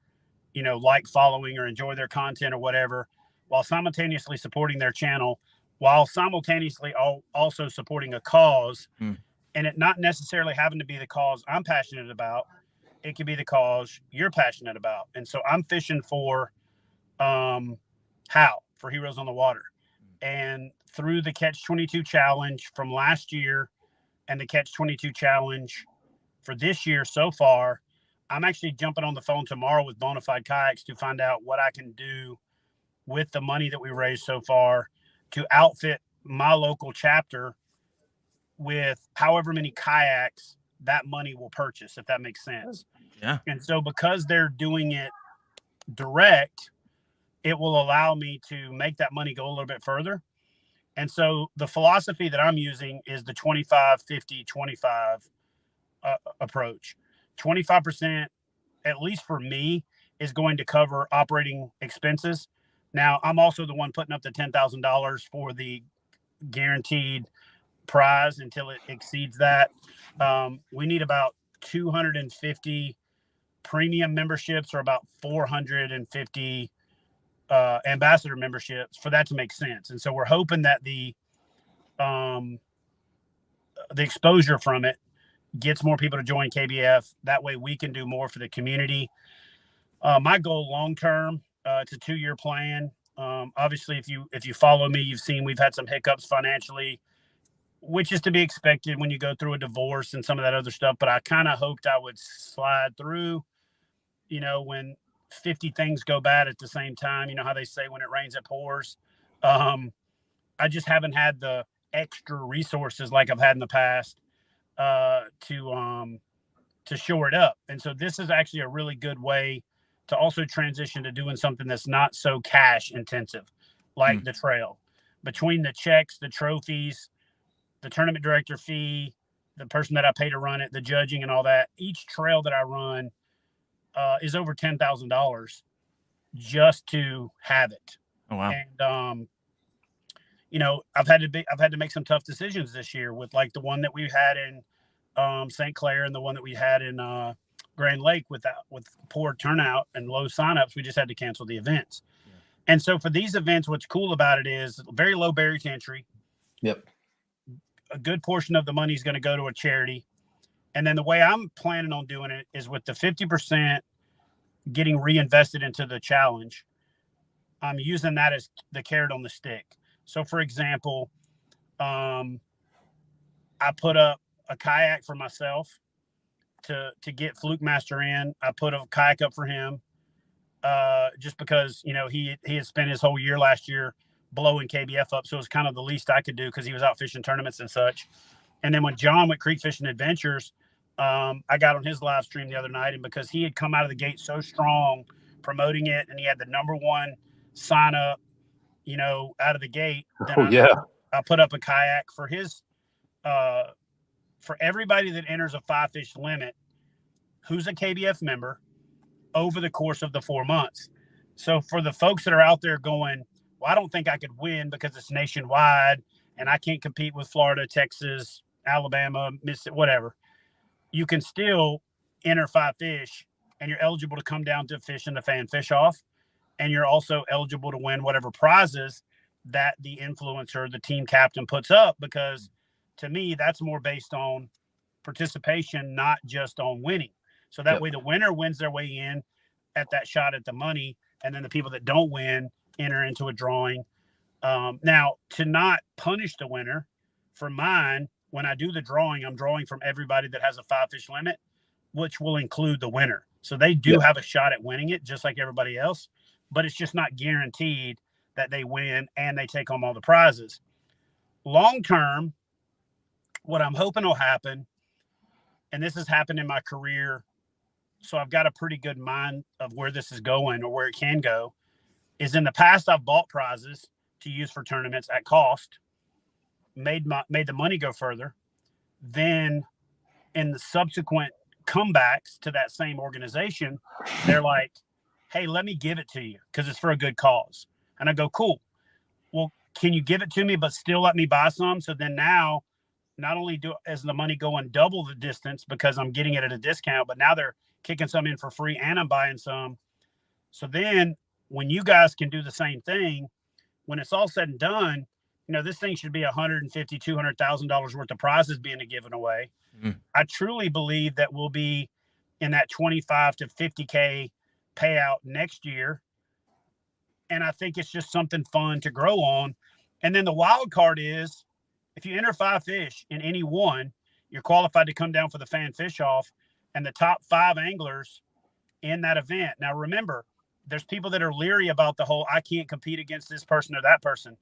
you know, like following or enjoy their content or whatever, while simultaneously supporting their channel, while simultaneously also supporting a cause, and it not necessarily having to be the cause I'm passionate about. It could be the cause you're passionate about. And so I'm fishing for for Heroes on the Water. And through the Catch 22 challenge from last year and the Catch 22 challenge for this year so far, I'm actually jumping on the phone tomorrow with Bonafide Kayaks to find out what I can do with the money that we raised so far to outfit my local chapter with however many kayaks that money will purchase, if that makes sense. Yeah. And so because they're doing it direct, it will allow me to make that money go a little bit further. And so the philosophy that I'm using is the 25, 50, 25 approach. 25%, at least for me, is going to cover operating expenses. Now, I'm also the one putting up the $10,000 for the guaranteed prize until it exceeds that. We need about 250 premium memberships or about 450 ambassador memberships for that to make sense. And so we're hoping that the exposure from it gets more people to join KBF. That way we can do more for the community. My goal long term, it's a 2-year plan. Obviously, if you follow me, you've seen we've had some hiccups financially, which is to be expected when you go through a divorce and some of that other stuff. But I kind of hoped I would slide through, you know, when 50 things go bad at the same time. You know how they say when it rains, it pours. I just haven't had the extra resources like I've had in the past to shore it up. And so this is actually a really good way to also transition to doing something that's not so cash intensive, like the trail. Between the checks, the trophies, the tournament director fee, the person that I pay to run it, the judging and all that, each trail that I run is over $10,000 just to have it. Oh, wow. And you know, I've had to make some tough decisions this year with like the one that we had in St. Clair and the one that we had in Grand Lake with poor turnout and low signups. We just had to cancel the events. Yeah. And so for these events, what's cool about it is very low barrier to entry. Yep. A good portion of the money is going to go to a charity. And then the way I'm planning on doing it is with the 50% getting reinvested into the challenge, I'm using that as the carrot on the stick. So, for example, I put up a kayak for myself to get Fluke Master in. I put a kayak up for him just because, you know, he had spent his whole year last year blowing KBF up. So it was kind of the least I could do because he was out fishing tournaments and such. And then when John went Creek Fishing Adventures, I got on his live stream the other night, and because he had come out of the gate so strong promoting it, and he had the #1 sign up, you know, out of the gate, then I put up a kayak for his for everybody that enters a 5-fish limit who's a KBF member over the course of the 4 months. So for the folks that are out there going, well, I don't think I could win because it's nationwide and I can't compete with Florida, Texas, Alabama, Mississippi, whatever. You can still enter 5 fish, and you're eligible to come down to fish in the fan fish off. And you're also eligible to win whatever prizes that the influencer, the team captain puts up, because to me, that's more based on participation, not just on winning. So that way the winner wins their way in at that shot at the money. And then the people that don't win enter into a drawing. Now, to not punish the winner, for mine, when I do the drawing, I'm drawing from everybody that has a 5-fish limit, which will include the winner. So they do have a shot at winning it, just like everybody else, but it's just not guaranteed that they win and they take home all the prizes. Long term, what I'm hoping will happen, and this has happened in my career, so I've got a pretty good mind of where this is going or where it can go, is in the past I've bought prizes to use for tournaments at cost, made the money go further. Then in the subsequent comebacks to that same organization, they're like, hey, let me give it to you because it's for a good cause. And I go, cool. Well, can you give it to me, but still let me buy some? So then now, not only is the money going double the distance because I'm getting it at a discount, but now they're kicking some in for free and I'm buying some. So then when you guys can do the same thing, when it's all said and done, you know, this thing should be $150,000, $200,000 worth of prizes being given away. I truly believe that we'll be in that 25 to 50K payout next year. And I think it's just something fun to grow on. And then the wild card is, if you enter 5 fish in any one, you're qualified to come down for the fan fish off and the top 5 anglers in that event. Now, remember, there's people that are leery about the whole, I can't compete against this person or that person.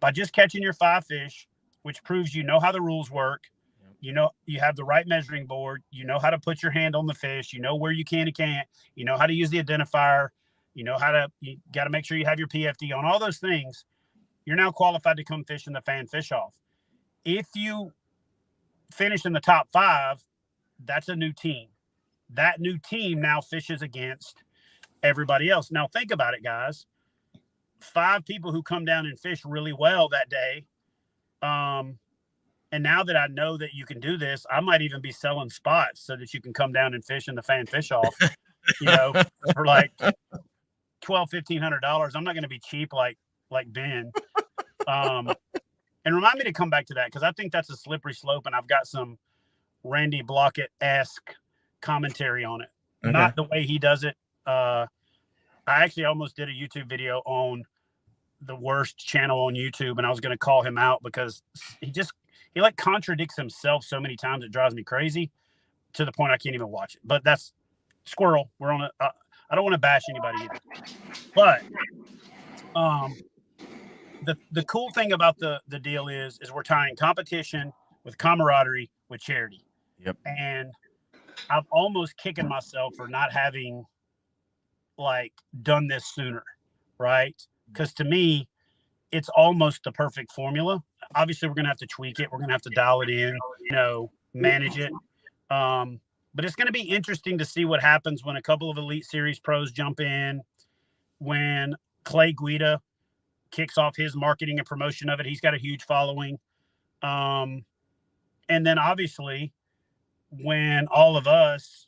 By just catching your 5 fish, which proves you know how the rules work, you know, you have the right measuring board, you know how to put your hand on the fish, you know where you can and can't, you know how to use the identifier, you got to make sure you have your PFD on, all those things. You're now qualified to come fish in the fan fish off. If you finish in the top 5, that's a new team. That new team now fishes against everybody else. Now think about it, guys. 5 people who come down and fish really well that day. And now that I know that you can do this, I might even be selling spots so that you can come down and fish in the fan fish off, you know, for like $1,200-$1,500. I'm not going to be cheap like Ben. And remind me to come back to that, because I think that's a slippery slope, and I've got some Randy Blockett-esque commentary on it. Okay. Not the way he does it. I actually almost did a YouTube video on the worst channel on YouTube, and I was going to call him out because he like contradicts himself so many times it drives me crazy to the point I can't even watch it. But that's squirrel. We're on I don't want to bash anybody either. But the cool thing about the deal is we're tying competition with camaraderie with charity. Yep. And I'm almost kicking myself for not having done this sooner, right? Because to me, it's almost the perfect formula. Obviously, we're going to have to tweak it. We're going to have to dial it in, manage it. But it's going to be interesting to see what happens when a couple of Elite Series pros jump in, when Clay Guida kicks off his marketing and promotion of it. He's got a huge following. And then obviously when all of us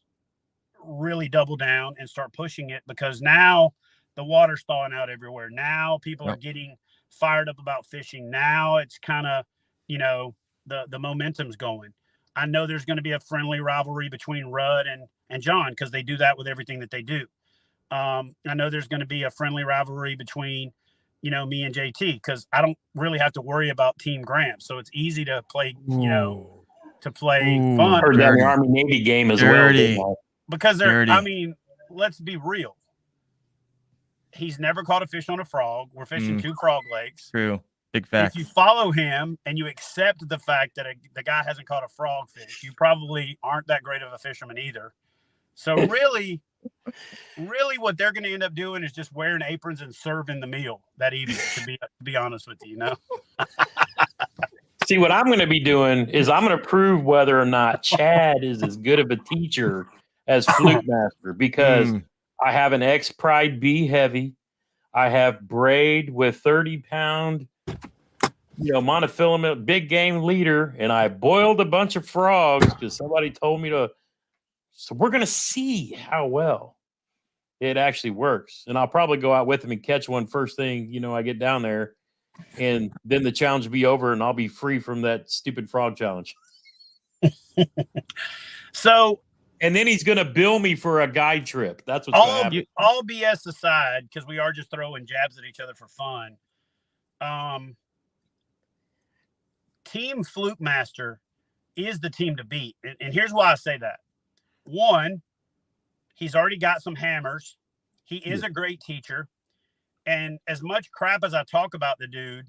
really double down and start pushing it, because now the water's thawing out everywhere. Now people are getting fired up about fishing. Now it's kind of, the momentum's going. I know there's going to be a friendly rivalry between Rudd and John, because they do that with everything that they do. I know there's going to be a friendly rivalry between, me and JT, because I don't really have to worry about Team Graham. So it's easy to play, to play fun. Heard that in the Army Navy game as well, didn't I? Because let's be real. He's never caught a fish on a frog. We're fishing 2 frog lakes. True. Big fact. If you follow him and you accept the fact that the guy hasn't caught a frog fish, you probably aren't that great of a fisherman either. So really what they're going to end up doing is just wearing aprons and serving the meal that evening, to be honest with you, See, what I'm going to be doing is I'm going to prove whether or not Chad is as good of a teacher as Fluke Master, because I have an X Pride B Heavy. I have braid with 30-pound, monofilament big game leader, and I boiled a bunch of frogs because somebody told me to. So we're going to see how well it actually works. And I'll probably go out with him and catch one first thing, I get down there. And then the challenge will be over and I'll be free from that stupid frog challenge. And then he's going to bill me for a guide trip. That's what's going to happen. All BS aside, because we are just throwing jabs at each other for fun. Team Fluke Master is the team to beat. And here's why I say that. One, he's already got some hammers. He is a great teacher. And as much crap as I talk about the dude,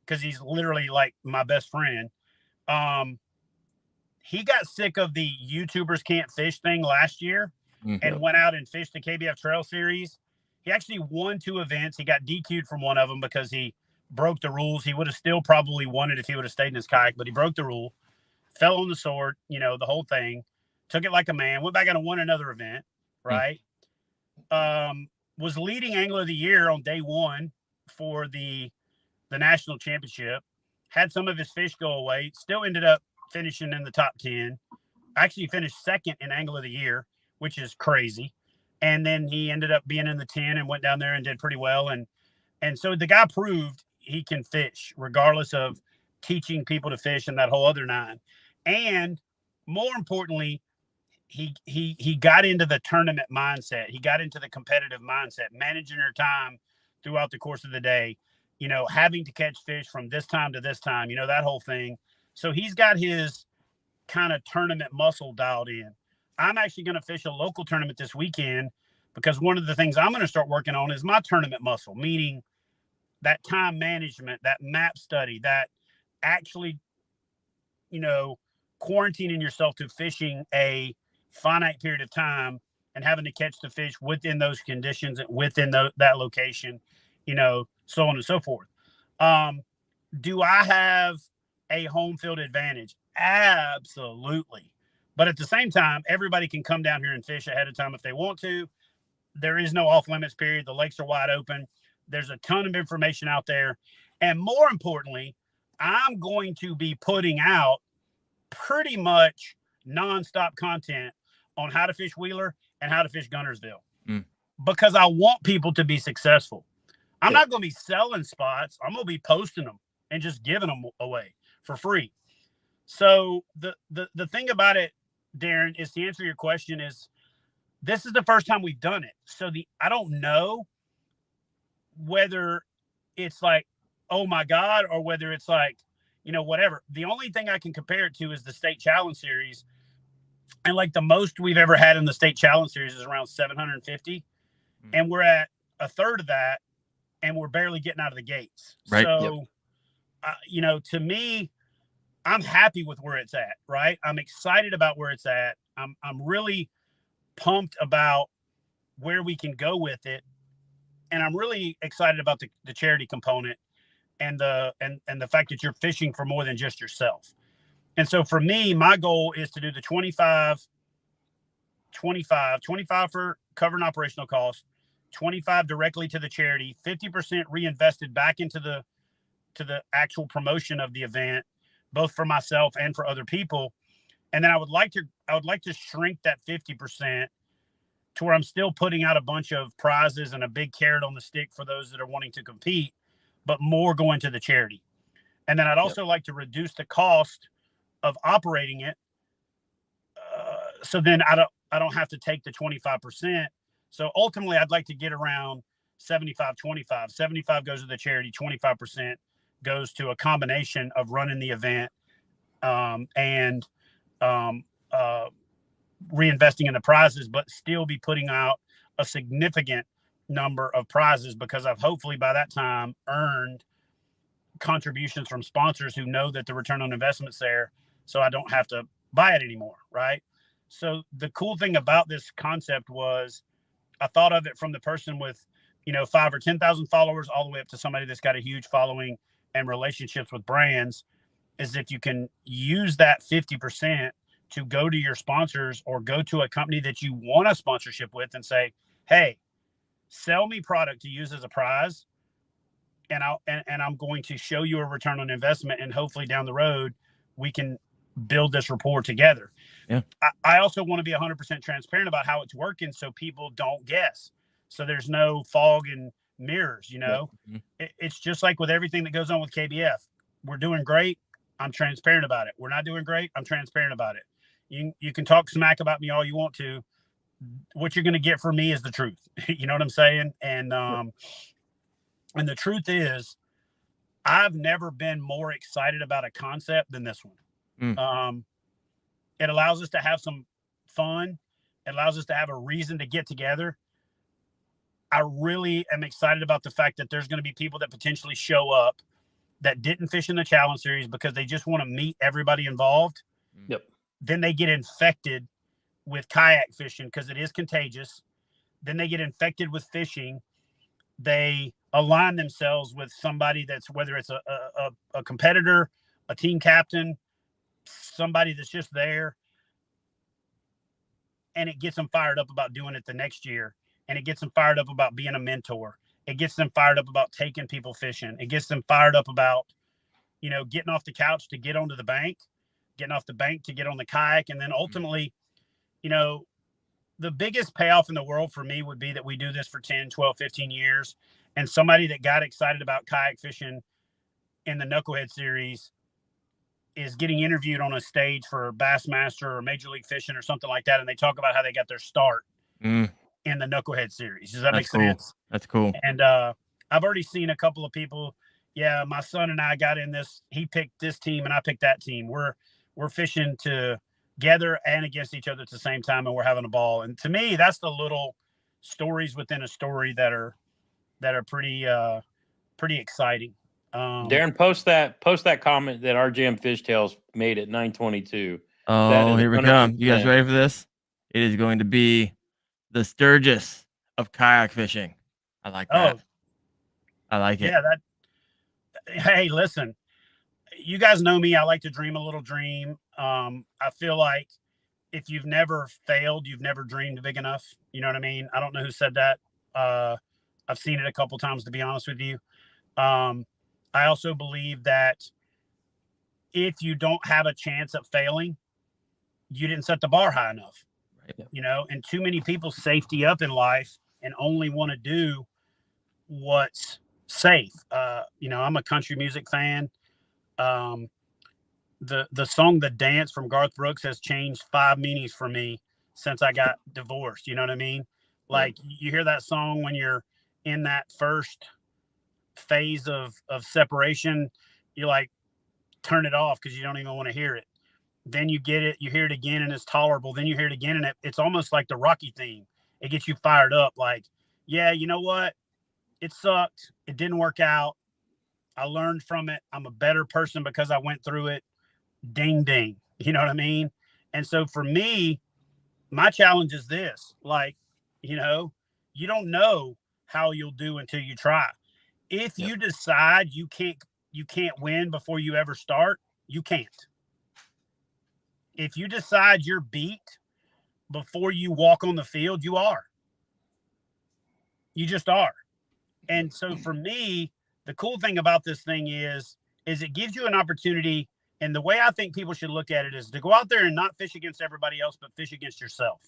because he's literally like my best friend, he got sick of the YouTubers can't fish thing last year and went out and fished the KBF Trail Series. He actually won 2 events. He got DQ'd from one of them because he broke the rules. He would have still probably won it if he would have stayed in his kayak, but he broke the rule, fell on the sword, the whole thing, took it like a man, went back out and won another event, right? Was leading Angler of the Year on day 1 for the national championship, had some of his fish go away, still ended up finishing in the top 10, actually finished second in Angler of the Year, which is crazy. And then he ended up being in the 10 and went down there and did pretty well. And so the guy proved he can fish regardless of teaching people to fish and that whole other 9. And more importantly, he got into the tournament mindset. He got into the competitive mindset, managing your time throughout the course of the day, having to catch fish from this time to this time, that whole thing. So he's got his kind of tournament muscle dialed in. I'm actually going to fish a local tournament this weekend because one of the things I'm going to start working on is my tournament muscle, meaning that time management, that map study, that actually, quarantining yourself to fishing a finite period of time and having to catch the fish within those conditions, within that location, so on and so forth. Do I have a home field advantage? Absolutely. But at the same time, everybody can come down here and fish ahead of time if they want to. There is no off limits period. The lakes are wide open. There's a ton of information out there. And more importantly, I'm going to be putting out pretty much nonstop content on how to fish Wheeler and how to fish Guntersville because I want people to be successful. I'm not going to be selling spots. I'm going to be posting them and just giving them away for free. So the thing about it, Darren, is to answer your question is this is the first time we've done it. So I don't know whether it's like, oh my God, or whether it's like, whatever. The only thing I can compare it to is the state challenge series. And like the most we've ever had in the state challenge series is around 750. And we're at a third of that and we're barely getting out of the gates. Right. So, to me, I'm happy with where it's at, right? I'm excited about where it's at. I'm really pumped about where we can go with it. And I'm really excited about the charity component and the fact that you're fishing for more than just yourself. And so for me, my goal is to do the 25 for cover and operational costs, 25 directly to the charity, 50% reinvested back into the actual promotion of the event, both for myself and for other people. And then I would like to shrink that 50% to where I'm still putting out a bunch of prizes and a big carrot on the stick for those that are wanting to compete, but more going to the charity. And then I'd also like to reduce the cost of operating it so then I don't have to take the 25%. So ultimately I'd like to get around 75-25. 75 goes to the charity, 25% goes to a combination of running the event and reinvesting in the prizes, but still be putting out a significant number of prizes because I've hopefully by that time earned contributions from sponsors who know that the return on investment's there, so I don't have to buy it anymore, right? So the cool thing about this concept was I thought of it from the person with, 5 or 10,000 followers all the way up to somebody that's got a huge following and relationships with brands, is if you can use that 50% to go to your sponsors or go to a company that you want a sponsorship with and say, hey, sell me product to use as a prize, and I'm going to show you a return on investment, and hopefully down the road we can build this rapport together. Yeah. I also want to be 100% transparent about how it's working so people don't guess. So there's no fog and mirrors, Mm-hmm. It's just like with everything that goes on with KBF. We're doing great. I'm transparent about it. We're not doing great. I'm transparent about it. You can talk smack about me all you want to. What you're going to get from me is the truth. You know what I'm saying? And the truth is, I've never been more excited about a concept than this one. It allows us to have some fun. It allows us to have a reason to get together. I really am excited about the fact that there's going to be people that potentially show up that didn't fish in the challenge series because they just want to meet everybody involved. Yep. Then they get infected with kayak fishing because it is contagious. Then they get infected with fishing. They align themselves with somebody that's, whether it's a competitor, a team captain, somebody that's just there, and it gets them fired up about doing it the next year. And it gets them fired up about being a mentor. It gets them fired up about taking people fishing. It gets them fired up about, getting off the couch to get onto the bank, getting off the bank to get on the kayak. And then ultimately, the biggest payoff in the world for me would be that we do this for 10, 12, 15 years. And somebody that got excited about kayak fishing in the Knuklhed series is getting interviewed on a stage for Bassmaster or Major League Fishing or something like that. And they talk about how they got their start in the Knuklhed series. Does that make sense? That's cool. And I've already seen a couple of people. Yeah, my son and I got in this. He picked this team and I picked that team. We're fishing together and against each other at the same time, and we're having a ball. And to me, that's the little stories within a story that are pretty exciting. Darren, post that comment that RJM Fishtails made at 9:22. Oh, here we come. You guys ready for this? It is going to be the Sturgis of kayak fishing. I like that. Oh, I like it. Yeah, hey, listen, you guys know me. I like to dream a little dream. I feel like if you've never failed, you've never dreamed big enough. You know what I mean? I don't know who said that. I've seen it a couple times, to be honest with you. I also believe that if you don't have a chance at failing, you didn't set the bar high enough. Right. And too many people safety up in life and only want to do what's safe. I'm a country music fan. The song "The Dance" from Garth Brooks has changed 5 meanings for me since I got divorced. You know what I mean? Like, you hear that song when you're in that first phase of separation, you like turn it off because you don't even want to hear it. Then you get it, you hear it again, and it's tolerable. Then you hear it again, and it's almost like the Rocky theme. It gets you fired up. Like, yeah, you know what? It sucked. It didn't work out. I learned from it. I'm a better person because I went through it. Ding, ding. You know what I mean? And so for me, my challenge is this. Like, you don't know how you'll do until you try. If you decide you can't win before you ever start, you can't. If you decide you're beat before you walk on the field, you are. You just are. And so for me, the cool thing about this thing is it gives you an opportunity. And the way I think people should look at it is to go out there and not fish against everybody else, but fish against yourself.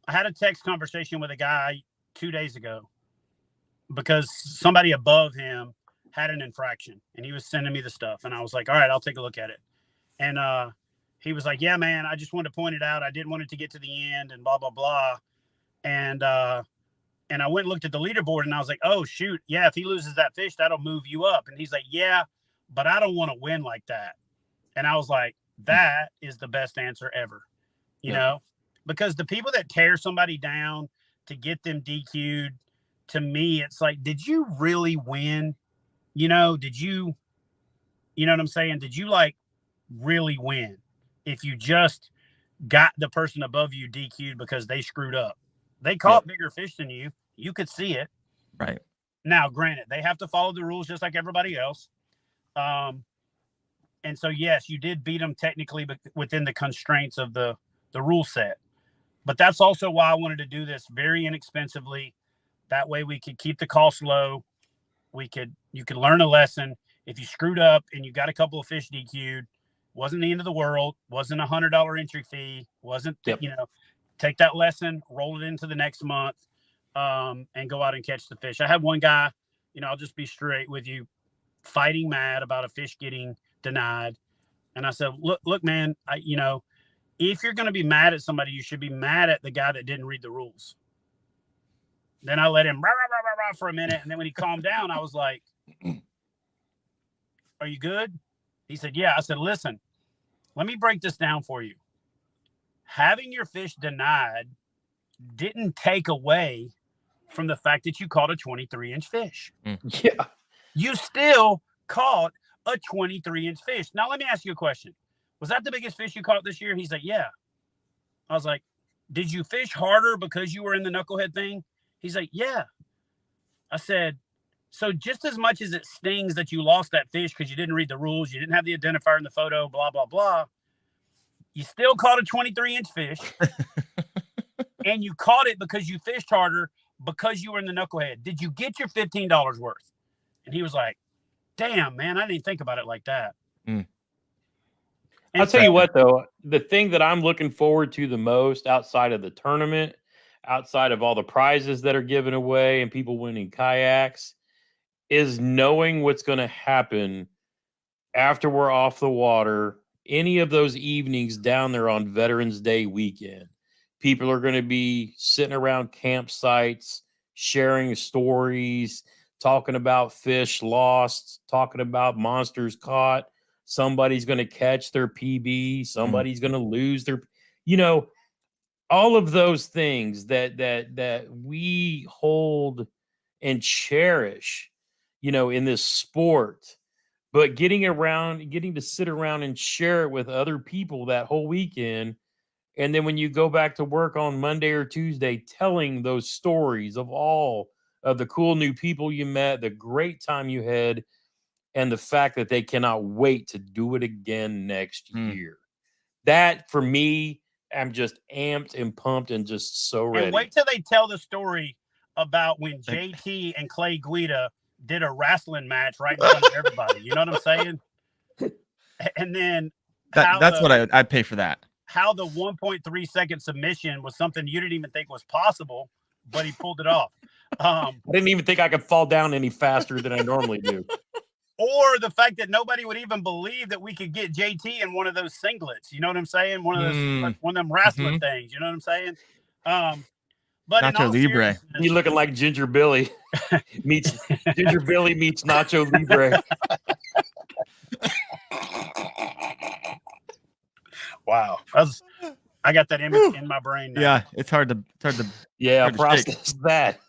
I had a text conversation with a guy 2 days ago because somebody above him had an infraction and he was sending me the stuff. And I was like, all right, I'll take a look at it. And he was like, yeah, man, I just wanted to point it out. I didn't want it to get to the end and blah, blah, blah. And I went and looked at the leaderboard and I was like, oh, shoot. Yeah, if he loses that fish, that'll move you up. And he's like, yeah, but I don't want to win like that. And I was like, that is the best answer ever, you know, because the people that tear somebody down to get them DQ'd, to me, it's like, did you really win? You know, you know what I'm saying? Did you like really win if you just got the person above you DQ'd because they screwed up? They caught bigger fish than you. You could see it. Right. Now, granted, they have to follow the rules just like everybody else. And so, yes, you did beat them technically, but within the constraints of the rule set. But that's also why I wanted to do this very inexpensively. That way we could keep the cost low. You could learn a lesson. If you screwed up and you got a couple of fish DQ'd, wasn't the end of the world, wasn't $100 entry fee, wasn't, take that lesson, roll it into the next month, and go out and catch the fish. I had one guy, I'll just be straight with you, fighting mad about a fish getting denied. And I said, look, man, if you're going to be mad at somebody, you should be mad at the guy that didn't read the rules. Then I let him rah, rah, rah, rah, rah for a minute. And then when he calmed down, I was like, are you good? He said, yeah. I said, listen, let me break this down for you. Having your fish denied didn't take away from the fact that you caught a 23-inch fish. Yeah. You still caught a 23-inch fish. Now, let me ask you a question. Was that the biggest fish you caught this year? He's like, yeah. I was like, did you fish harder because you were in the knucklehead thing? He's like, yeah. I said, so just as much as it stings that you lost that fish because you didn't read the rules, you didn't have the identifier in the photo, blah, blah, blah, you still caught a 23-inch fish. And you caught it because you fished harder because you were in the knucklehead. Did you get your $15 worth? And he was like, damn, man, I didn't think about it like that. I'll tell you what, though, the thing that I'm looking forward to the most outside of the tournament, outside of all the prizes that are given away and people winning kayaks, is knowing what's going to happen after we're off the water, any of those evenings down there on Veterans Day weekend. People are going to be sitting around campsites, sharing stories, talking about fish lost, talking about monsters caught. Somebody's going to catch their PB. Somebody's going to lose their, all of those things that we hold and cherish, in this sport. But getting to sit around and share it with other people that whole weekend. And then when you go back to work on Monday or Tuesday, telling those stories of all of the cool new people you met, the great time you had, and the fact that they cannot wait to do it again next year. That, for me, I'm just amped and pumped and just so ready. And wait till they tell the story about when JT and Clay Guida did a wrestling match right in front of everybody. You know what I'm saying? And then that's what I'd pay for that. How the 1.3 second submission was something you didn't even think was possible, but he pulled it off. I didn't even think I could fall down any faster than I normally do. Or the fact that nobody would even believe that we could get JT in one of those singlets. You know what I'm saying? One of those, like one of them wrestling things. You know what I'm saying? But Nacho Libre. You looking like Ginger Billy meets Ginger Billy meets Nacho Libre. Wow, I got that image in my brain now. Yeah, it's hard to process that.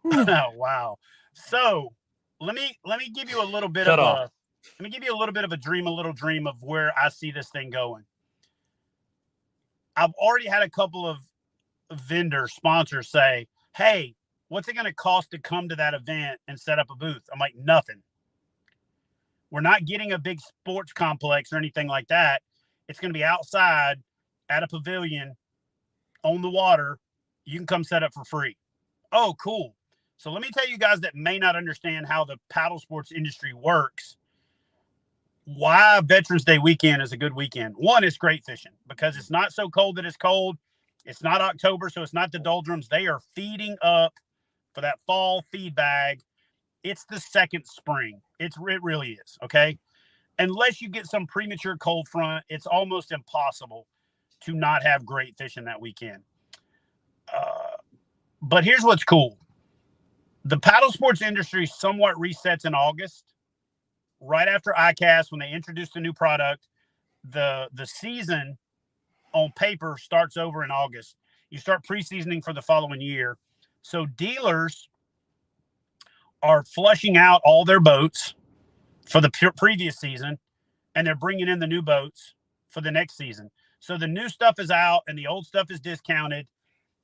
Wow. So let me give you a little bit of a dream of where I see this thing going. I've already had a couple of vendor sponsors say, hey, what's it going to cost to come to that event and set up a booth? I'm like, nothing. We're not getting a big sports complex or anything like that. It's going to be outside at a pavilion on the water. You can come set up for free. Oh, cool. So let me tell you guys that may not understand how the paddle sports industry works, why Veterans Day weekend is a good weekend. One, it's great fishing because it's not so cold that it's cold. It's not October, so it's not the doldrums. They are feeding up for that fall feed bag. It's the second spring. It really is, okay? unless you get some premature cold front, it's almost impossible to not have great fishing that weekend. But here's what's cool. The paddle sports industry somewhat resets in August, right after ICAST, when they introduced a new product. The season on paper starts over in August. You start pre-seasoning for the following year. So dealers are flushing out all their boats for the previous season, and they're bringing in the new boats for the next season. So the new stuff is out and the old stuff is discounted.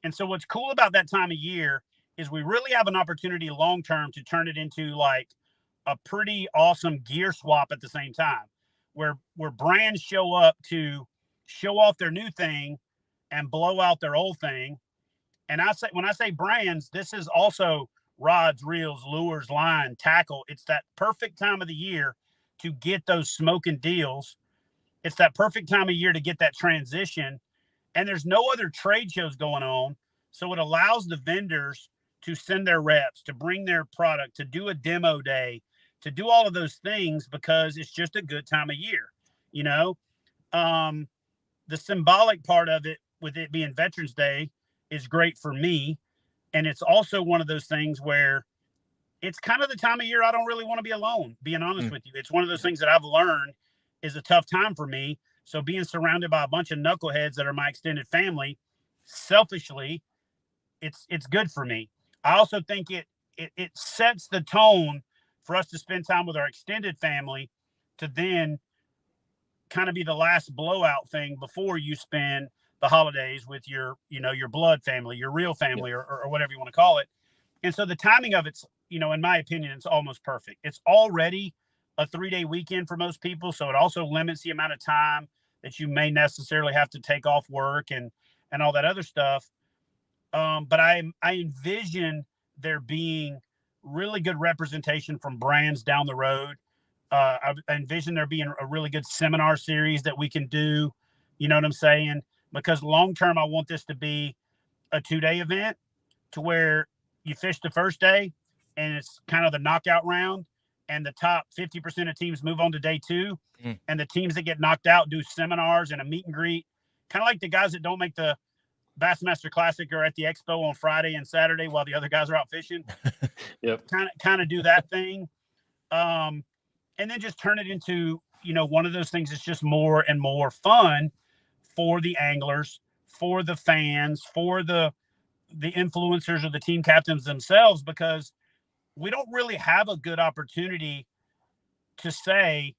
And so what's cool about that time of year is we really have an opportunity long-term to turn it into like a pretty awesome gear swap at the same time, where brands show up to show off their new thing and blow out their old thing. And when I say brands, this is also rods, reels, lures, line, tackle. It's that perfect time of the year to get those smoking deals. It's that perfect time of year to get that transition. And there's no other trade shows going on. So it allows the vendors to send their reps, to bring their product, to do a demo day, to do all of those things, because it's just a good time of year. You know, the symbolic part of it, with it being Veterans Day, is great for me. And it's also one of those things where it's kind of the time of year I don't really want to be alone, being honest with you. It's one of those things that I've learned is a tough time for me. So being surrounded by a bunch of knuckleheads that are my extended family, selfishly, it's good for me. I also think it sets the tone for us to spend time with our extended family, to then kind of be the last blowout thing before you spend the holidays with your blood family, your real family, or whatever you want to call it. And so the timing of it's, in my opinion, it's almost perfect. It's already a 3-day weekend for most people. So it also limits the amount of time that you may necessarily have to take off work and all that other stuff. But I envision there being really good representation from brands down the road. I envision there being a really good seminar series that we can do. You know what I'm saying? Because long-term, I want this to be a 2-day event, to where you fish the first day and it's kind of the knockout round, and the top 50% of teams move on to day 2. And the teams that get knocked out do seminars and a meet and greet, kind of like the guys that don't make the Bassmaster Classic are at the expo on Friday and Saturday while the other guys are out fishing. Yep. Kind of do that thing. And then just turn it into, one of those things that's just more and more fun for the anglers, for the fans, for the influencers or the team captains themselves, because we don't really have a good opportunity to say,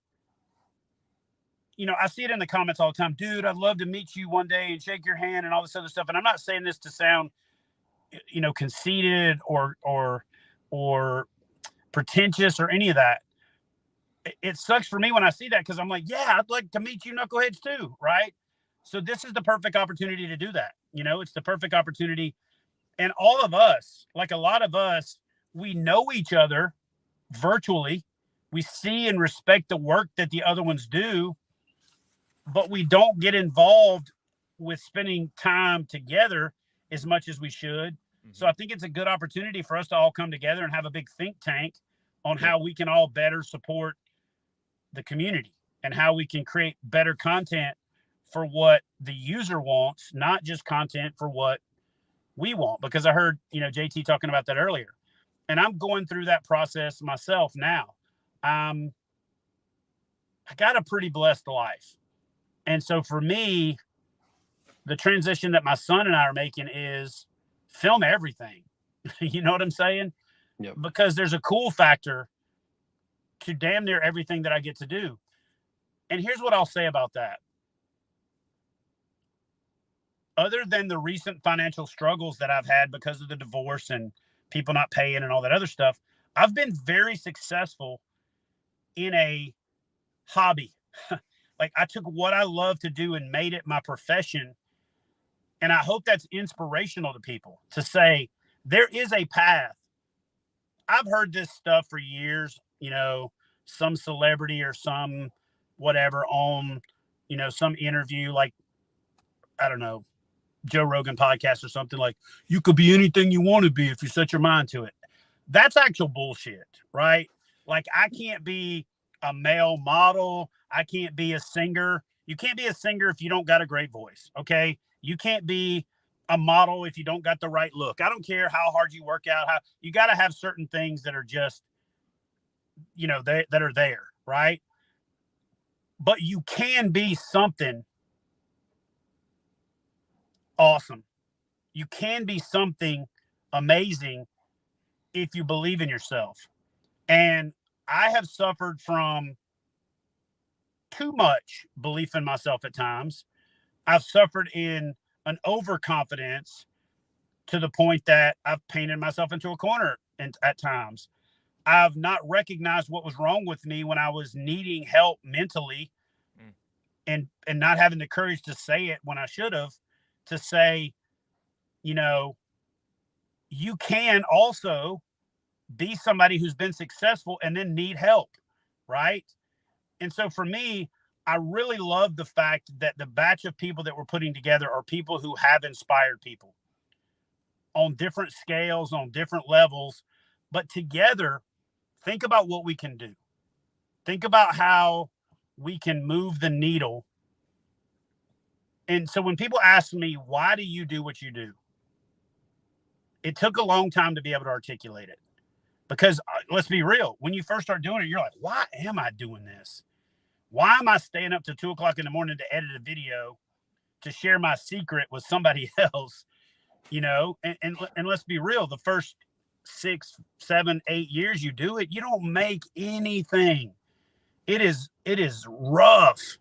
I see it in the comments all the time, dude, I'd love to meet you one day and shake your hand and all this other stuff. And I'm not saying this to sound, conceited or pretentious or any of that. It sucks for me when I see that, because I'm like, yeah, I'd like to meet you knuckleheads too, right? So this is the perfect opportunity to do that. It's the perfect opportunity. And all of us, like a lot of us, we know each other virtually. We see and respect the work that the other ones do, but we don't get involved with spending time together as much as we should. Mm-hmm. So I think it's a good opportunity for us to all come together and have a big think tank on how we can all better support the community and how we can create better content for what the user wants, not just content for what we want. Because I heard, JT talking about that earlier, and I'm going through that process myself now. I got a pretty blessed life. And so for me, the transition that my son and I are making is film everything. You know what I'm saying? Yep. Because there's a cool factor to damn near everything that I get to do. And here's what I'll say about that. Other than the recent financial struggles that I've had because of the divorce and people not paying and all that other stuff, I've been very successful in a hobby. Like, I took what I love to do and made it my profession. And I hope that's inspirational to people to say there is a path. I've heard this stuff for years, some celebrity or some whatever on, some interview, like, I don't know, Joe Rogan podcast or something, like, you could be anything you want to be if you set your mind to it. That's actual bullshit, right? Like, I can't be a male model. I can't be a singer. You can't be a singer if you don't got a great voice. Okay. You can't be a model if you don't got the right look. I don't care how hard you work out. How you got to have certain things that are just, that are there. Right. But you can be something awesome. You can be something amazing if you believe in yourself. And I have suffered from too much belief in myself at times. I've suffered in an overconfidence to the point that I've painted myself into a corner at times. I've not recognized what was wrong with me when I was needing help mentally and not having the courage to say it when I should have, to say, you can also be somebody who's been successful and then need help, right? And so for me, I really love the fact that the batch of people that we're putting together are people who have inspired people on different scales, on different levels, but together, think about what we can do. Think about how we can move the needle. And so when people ask me, why do you do what you do? It took a long time to be able to articulate it. Because let's be real, when you first start doing it, you're like, why am I doing this? Why am I staying up to 2:00 in the morning to edit a video to share my secret with somebody else? And let's be real, the first 6, 7, 8 years you do it, you don't make anything. It is rough,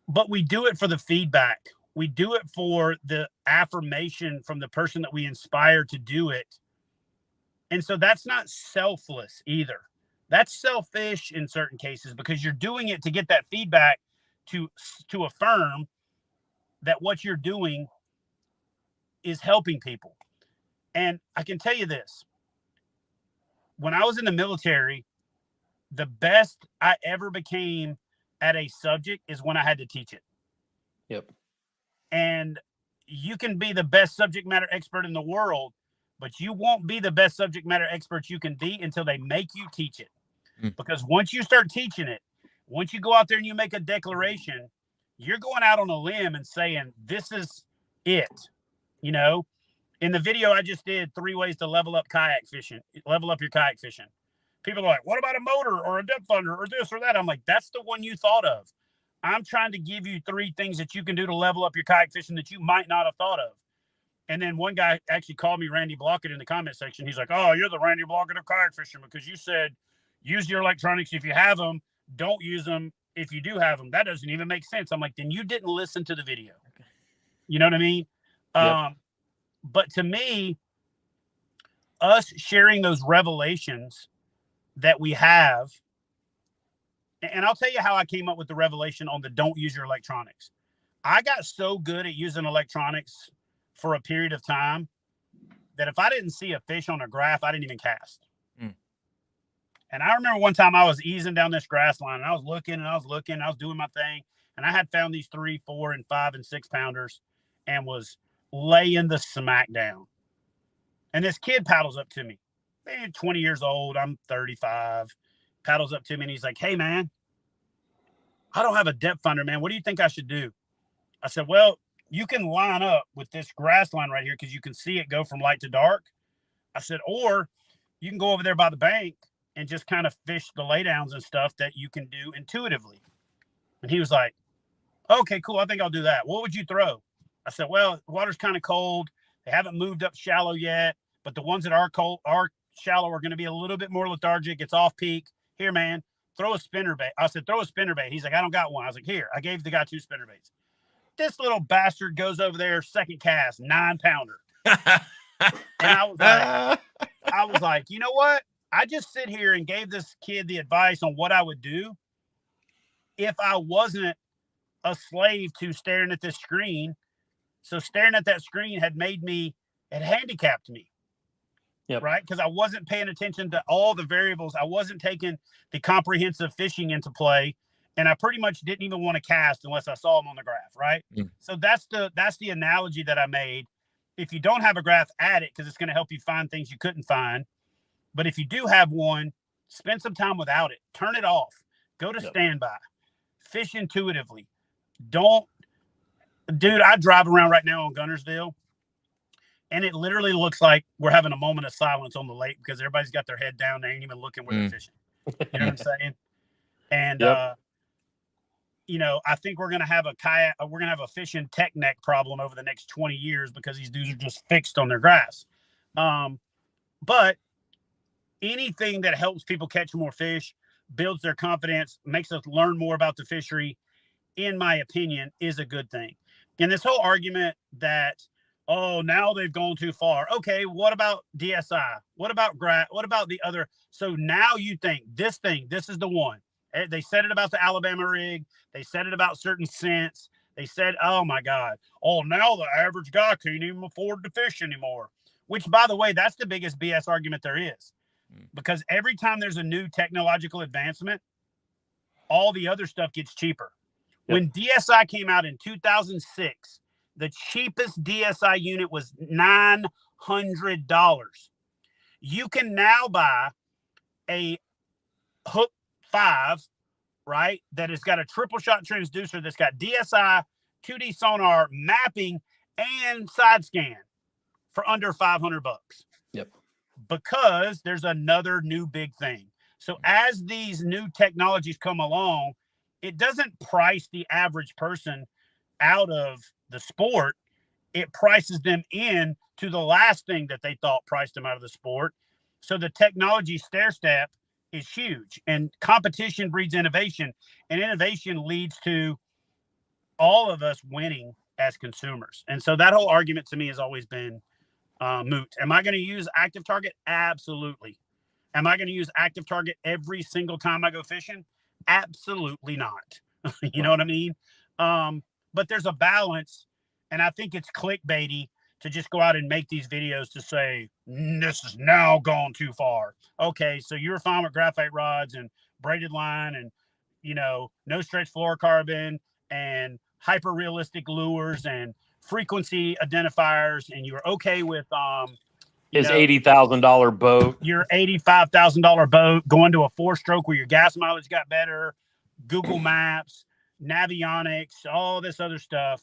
but we do it for the feedback. We do it for the affirmation from the person that we inspire to do it. And so that's not selfless either. That's selfish in certain cases because you're doing it to get that feedback to affirm that what you're doing is helping people. And I can tell you this, when I was in the military, the best I ever became at a subject is when I had to teach it. Yep. And you can be the best subject matter expert in the world, but you won't be the best subject matter expert you can be until they make you teach it. Because once you start teaching it, once you go out there and you make a declaration, you're going out on a limb and saying, this is it. In the video I just did, 3 ways to level up your kayak fishing. People are like, what about a motor or a depth finder or this or that? I'm like, that's the one you thought of. I'm trying to give you 3 things that you can do to level up your kayak fishing that you might not have thought of. And then one guy actually called me Randy Blockett in the comment section. He's like, oh, you're the Randy Blockett of kayak fishing because you said use your electronics if you have them, don't use them if you do have them. That doesn't even make sense. I'm like, then you didn't listen to the video. You know what I mean? Yep. But to me, us sharing those revelations that we have, and I'll tell you how I came up with the revelation on the don't use your electronics. I got so good at using electronics for a period of time that if I didn't see a fish on a graph, I didn't even cast. And I remember one time I was easing down this grass line and I was looking, I was doing my thing. And I had found these 3, 4, and 5 and 6 pounders and was laying the smack down. And this kid paddles up to me, 20 years old. I'm 35, paddles up to me and he's like, hey man, I don't have a depth finder, man. What do you think I should do? I said, well, you can line up with this grass line right here because you can see it go from light to dark. I said, or you can go over there by the bank and just kind of fish the laydowns and stuff that you can do intuitively. And he was like, okay, cool. I think I'll do that. What would you throw? I said, well, the water's kind of cold. They haven't moved up shallow yet, but the ones that are cold, are shallow, are going to be a little bit more lethargic. It's off peak. Here, man, throw a spinnerbait. I said, throw a spinnerbait. He's like, I don't got one. I was like, here. I gave the guy 2 spinnerbaits. This little bastard goes over there, second cast, 9 pounder. And I was like, you know what? I just sit here and gave this kid the advice on what I would do if I wasn't a slave to staring at this screen. So staring at that screen had handicapped me. Yep. Right? Because I wasn't paying attention to all the variables. I wasn't taking the comprehensive fishing into play. And I pretty much didn't even want to cast unless I saw them on the graph. Right. So that's the analogy that I made. If you don't have a graph, add it because it's going to help you find things you couldn't find. But if you do have one, spend some time without it. Turn it off. Go to standby. Fish intuitively. Dude, I drive around right now on Gunnersville, and it literally looks like we're having a moment of silence on the lake because everybody's got their head down. They ain't even looking where they're fishing. You know what I'm saying? And, I think we're going to have a kayak. We're going to have a fishing tech neck problem over the next 20 years because these dudes are just fixed on their grass. But anything that helps people catch more fish, builds their confidence, makes us learn more about the fishery, in my opinion, is a good thing. And this whole argument that, oh, now they've gone too far. Okay, what about DSI? What about what about the other? So now you think this is the one. They said it about the Alabama rig. They said it about certain scents. They said, oh my God, oh, now the average guy can't even afford to fish anymore. Which, by the way, that's the biggest BS argument there is. Because every time there's a new technological advancement, all the other stuff gets cheaper. When DSI came out in 2006, the cheapest DSI unit was $900. You can now buy a Hook 5, right, that has got a triple shot transducer that's got DSI, 2D sonar, mapping, and side scan for under $500. Yep. Because there's another new big thing. So as these new technologies come along, it doesn't price the average person out of the sport. It prices them in to the last thing that they thought priced them out of the sport. So the technology stair step is huge, and competition breeds innovation, and innovation leads to all of us winning as consumers. And so that whole argument to me has always been moot. Am I going to use active target? Absolutely. Am I going to use active target every single time I go fishing? Absolutely not. You know what I mean? But there's a balance, and I think it's clickbaity to just go out and make these videos to say, this is now gone too far. Okay, so you're fine with graphite rods and braided line and, no stretch fluorocarbon and hyper realistic lures and frequency identifiers, and you're okay with his $80,000 boat, your $85,000 boat, going to a 4-stroke where your gas mileage got better, Google Maps, Navionics, all this other stuff.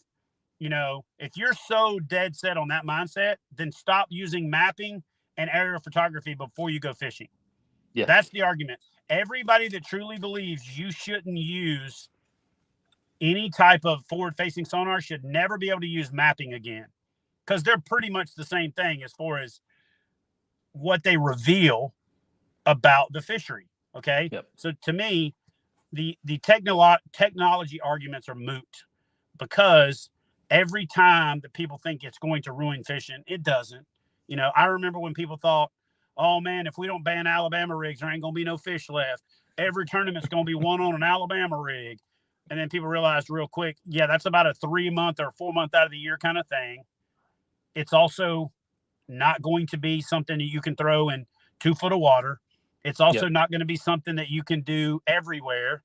If you're so dead set on that mindset, then stop using mapping and aerial photography before you go fishing. Yeah, that's the argument. Everybody that truly believes you shouldn't use any type of forward-facing sonar should never be able to use mapping again, because they're pretty much the same thing as far as what they reveal about the fishery. Okay. Yep. So to me, the technology arguments are moot, because every time that people think it's going to ruin fishing, it doesn't. I remember when people thought, oh man, if we don't ban Alabama rigs, there ain't going to be no fish left. Every tournament's going to be won on an Alabama rig. And then people realized real quick, yeah, that's about a 3-month or 4-month out of the year kind of thing. It's also not going to be something that you can throw in 2 foot of water. It's also not going to be something that you can do everywhere.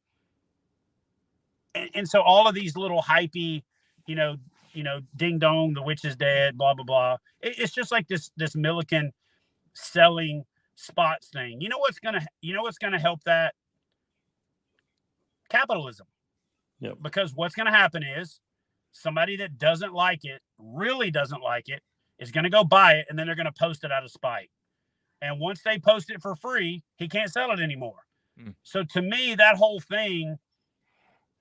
And so all of these little hypey, ding dong, the witch is dead, blah, blah, blah. It's just like this Milliken selling spots thing. You know what's gonna help that? Capitalism. Yep. Because what's going to happen is somebody that doesn't like it, really doesn't like it, is going to go buy it, and then they're going to post it out of spite. And once they post it for free, he can't sell it anymore. So to me, that whole thing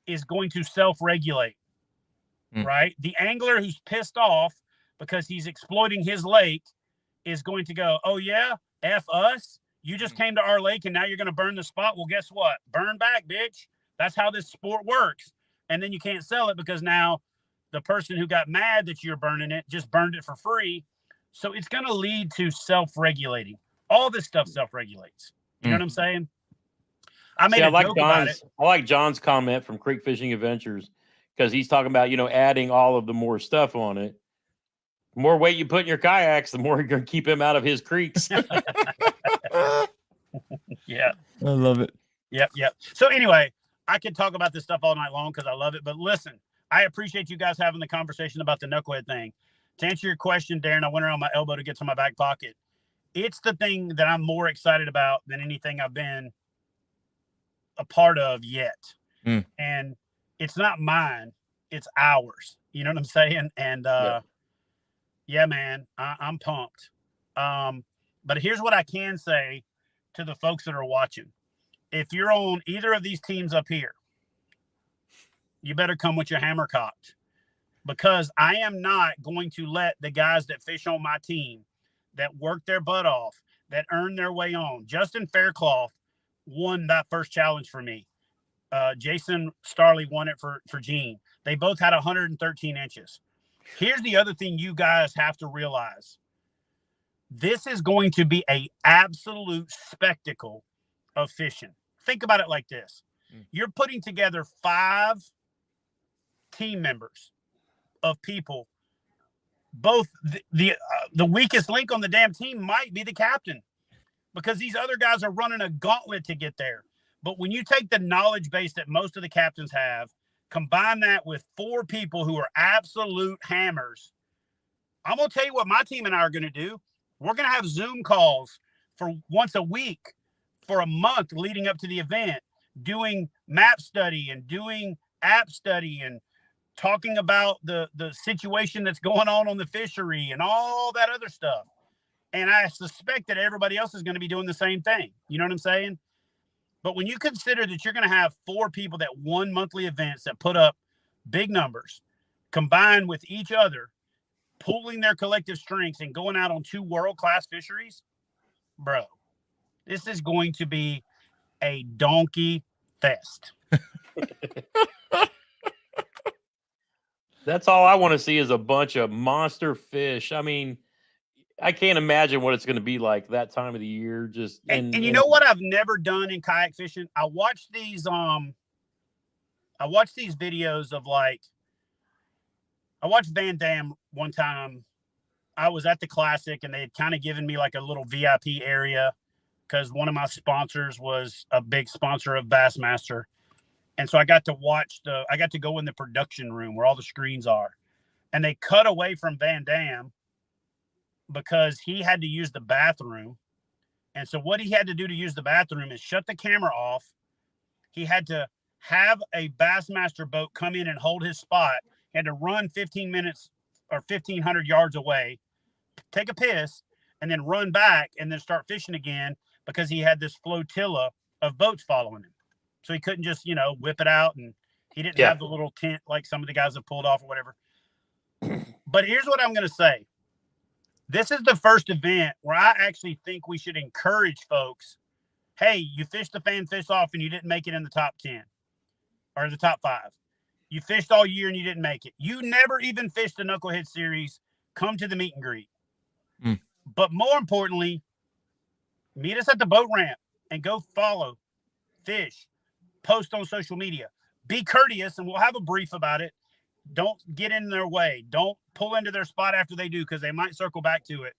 is going to self-regulate, right? The angler who's pissed off because he's exploiting his lake is going to go, oh yeah, F us. You just came to our lake and now you're going to burn the spot. Well, guess what? Burn back, bitch. That's how this sport works. And then you can't sell it because now the person who got mad that you're burning it just burned it for free. So it's going to lead to self-regulating. All this stuff self-regulates. You know what I'm saying? I made a joke about it. I like John's comment from Creek Fishing Adventures, because he's talking about, adding all of the more stuff on it. The more weight you put in your kayaks, the more you're going to keep him out of his creeks. Yeah. I love it. Yep. So anyway, I could talk about this stuff all night long because I love it. But listen, I appreciate you guys having the conversation about the Knuklhed thing. To answer your question, Darren, I went around my elbow to get to my back pocket. it's the thing that I'm more excited about than anything I've been a part of yet. Mm. And it's not mine, it's ours. You know what I'm saying? And yeah, man, I'm pumped. But here's what I can say to the folks that are watching. If you're on either of these teams up here, you better come with your hammer cocked, because I am not going to let the guys that fish on my team, that work their butt off, that earn their way on. Justin Faircloth won that first challenge for me. Jason Starley won it for Gene. They both had 113 inches. Here's the other thing you guys have to realize. This is going to be an absolute spectacle of fishing. Think about it like this. You're putting together 5 team members of people. Both the weakest link on the damn team might be the captain, because these other guys are running a gauntlet to get there. But when you take the knowledge base that most of the captains have, combine that with 4 people who are absolute hammers, I'm going to tell you what my team and I are going to do. We're going to have Zoom calls for once a week for a month leading up to the event, doing map study and doing app study and talking about the situation that's going on the fishery and all that other stuff. And I suspect that everybody else is going to be doing the same thing. You know what I'm saying? But when you consider that you're going to have 4 people that won monthly events that put up big numbers, combined with each other, pooling their collective strengths and going out on 2 world-class fisheries, bro, this is going to be a donkey fest. That's all I want to see is a bunch of monster fish. I mean, I can't imagine what it's going to be like that time of the year. Just and you know what I've never done in kayak fishing? I watch these videos of, like, I watched Van Dam one time. I was at the Classic and they had kind of given me like a little VIP area because one of my sponsors was a big sponsor of Bassmaster. And so I got to go in the production room where all the screens are. And they cut away from Van Dam because he had to use the bathroom. And so what he had to do to use the bathroom is shut the camera off. He had to have a Bassmaster boat come in and hold his spot. He had to run 15 minutes or 1,500 yards away, take a piss, and then run back and then start fishing again because he had this flotilla of boats following him. So he couldn't just, whip it out, and he didn't have the little tent like some of the guys have pulled off or whatever. But here's what I'm going to say. This is the first event where I actually think we should encourage folks. Hey, you fished the fan fish off and you didn't make it in the top 10 or the top 5. You fished all year and you didn't make it. You never even fished the Knucklehead series. Come to the meet and greet. But more importantly, meet us at the boat ramp and go follow, fish, post on social media. Be courteous, and we'll have a brief about it. Don't get in their way. Don't pull into their spot after they do, because they might circle back to it.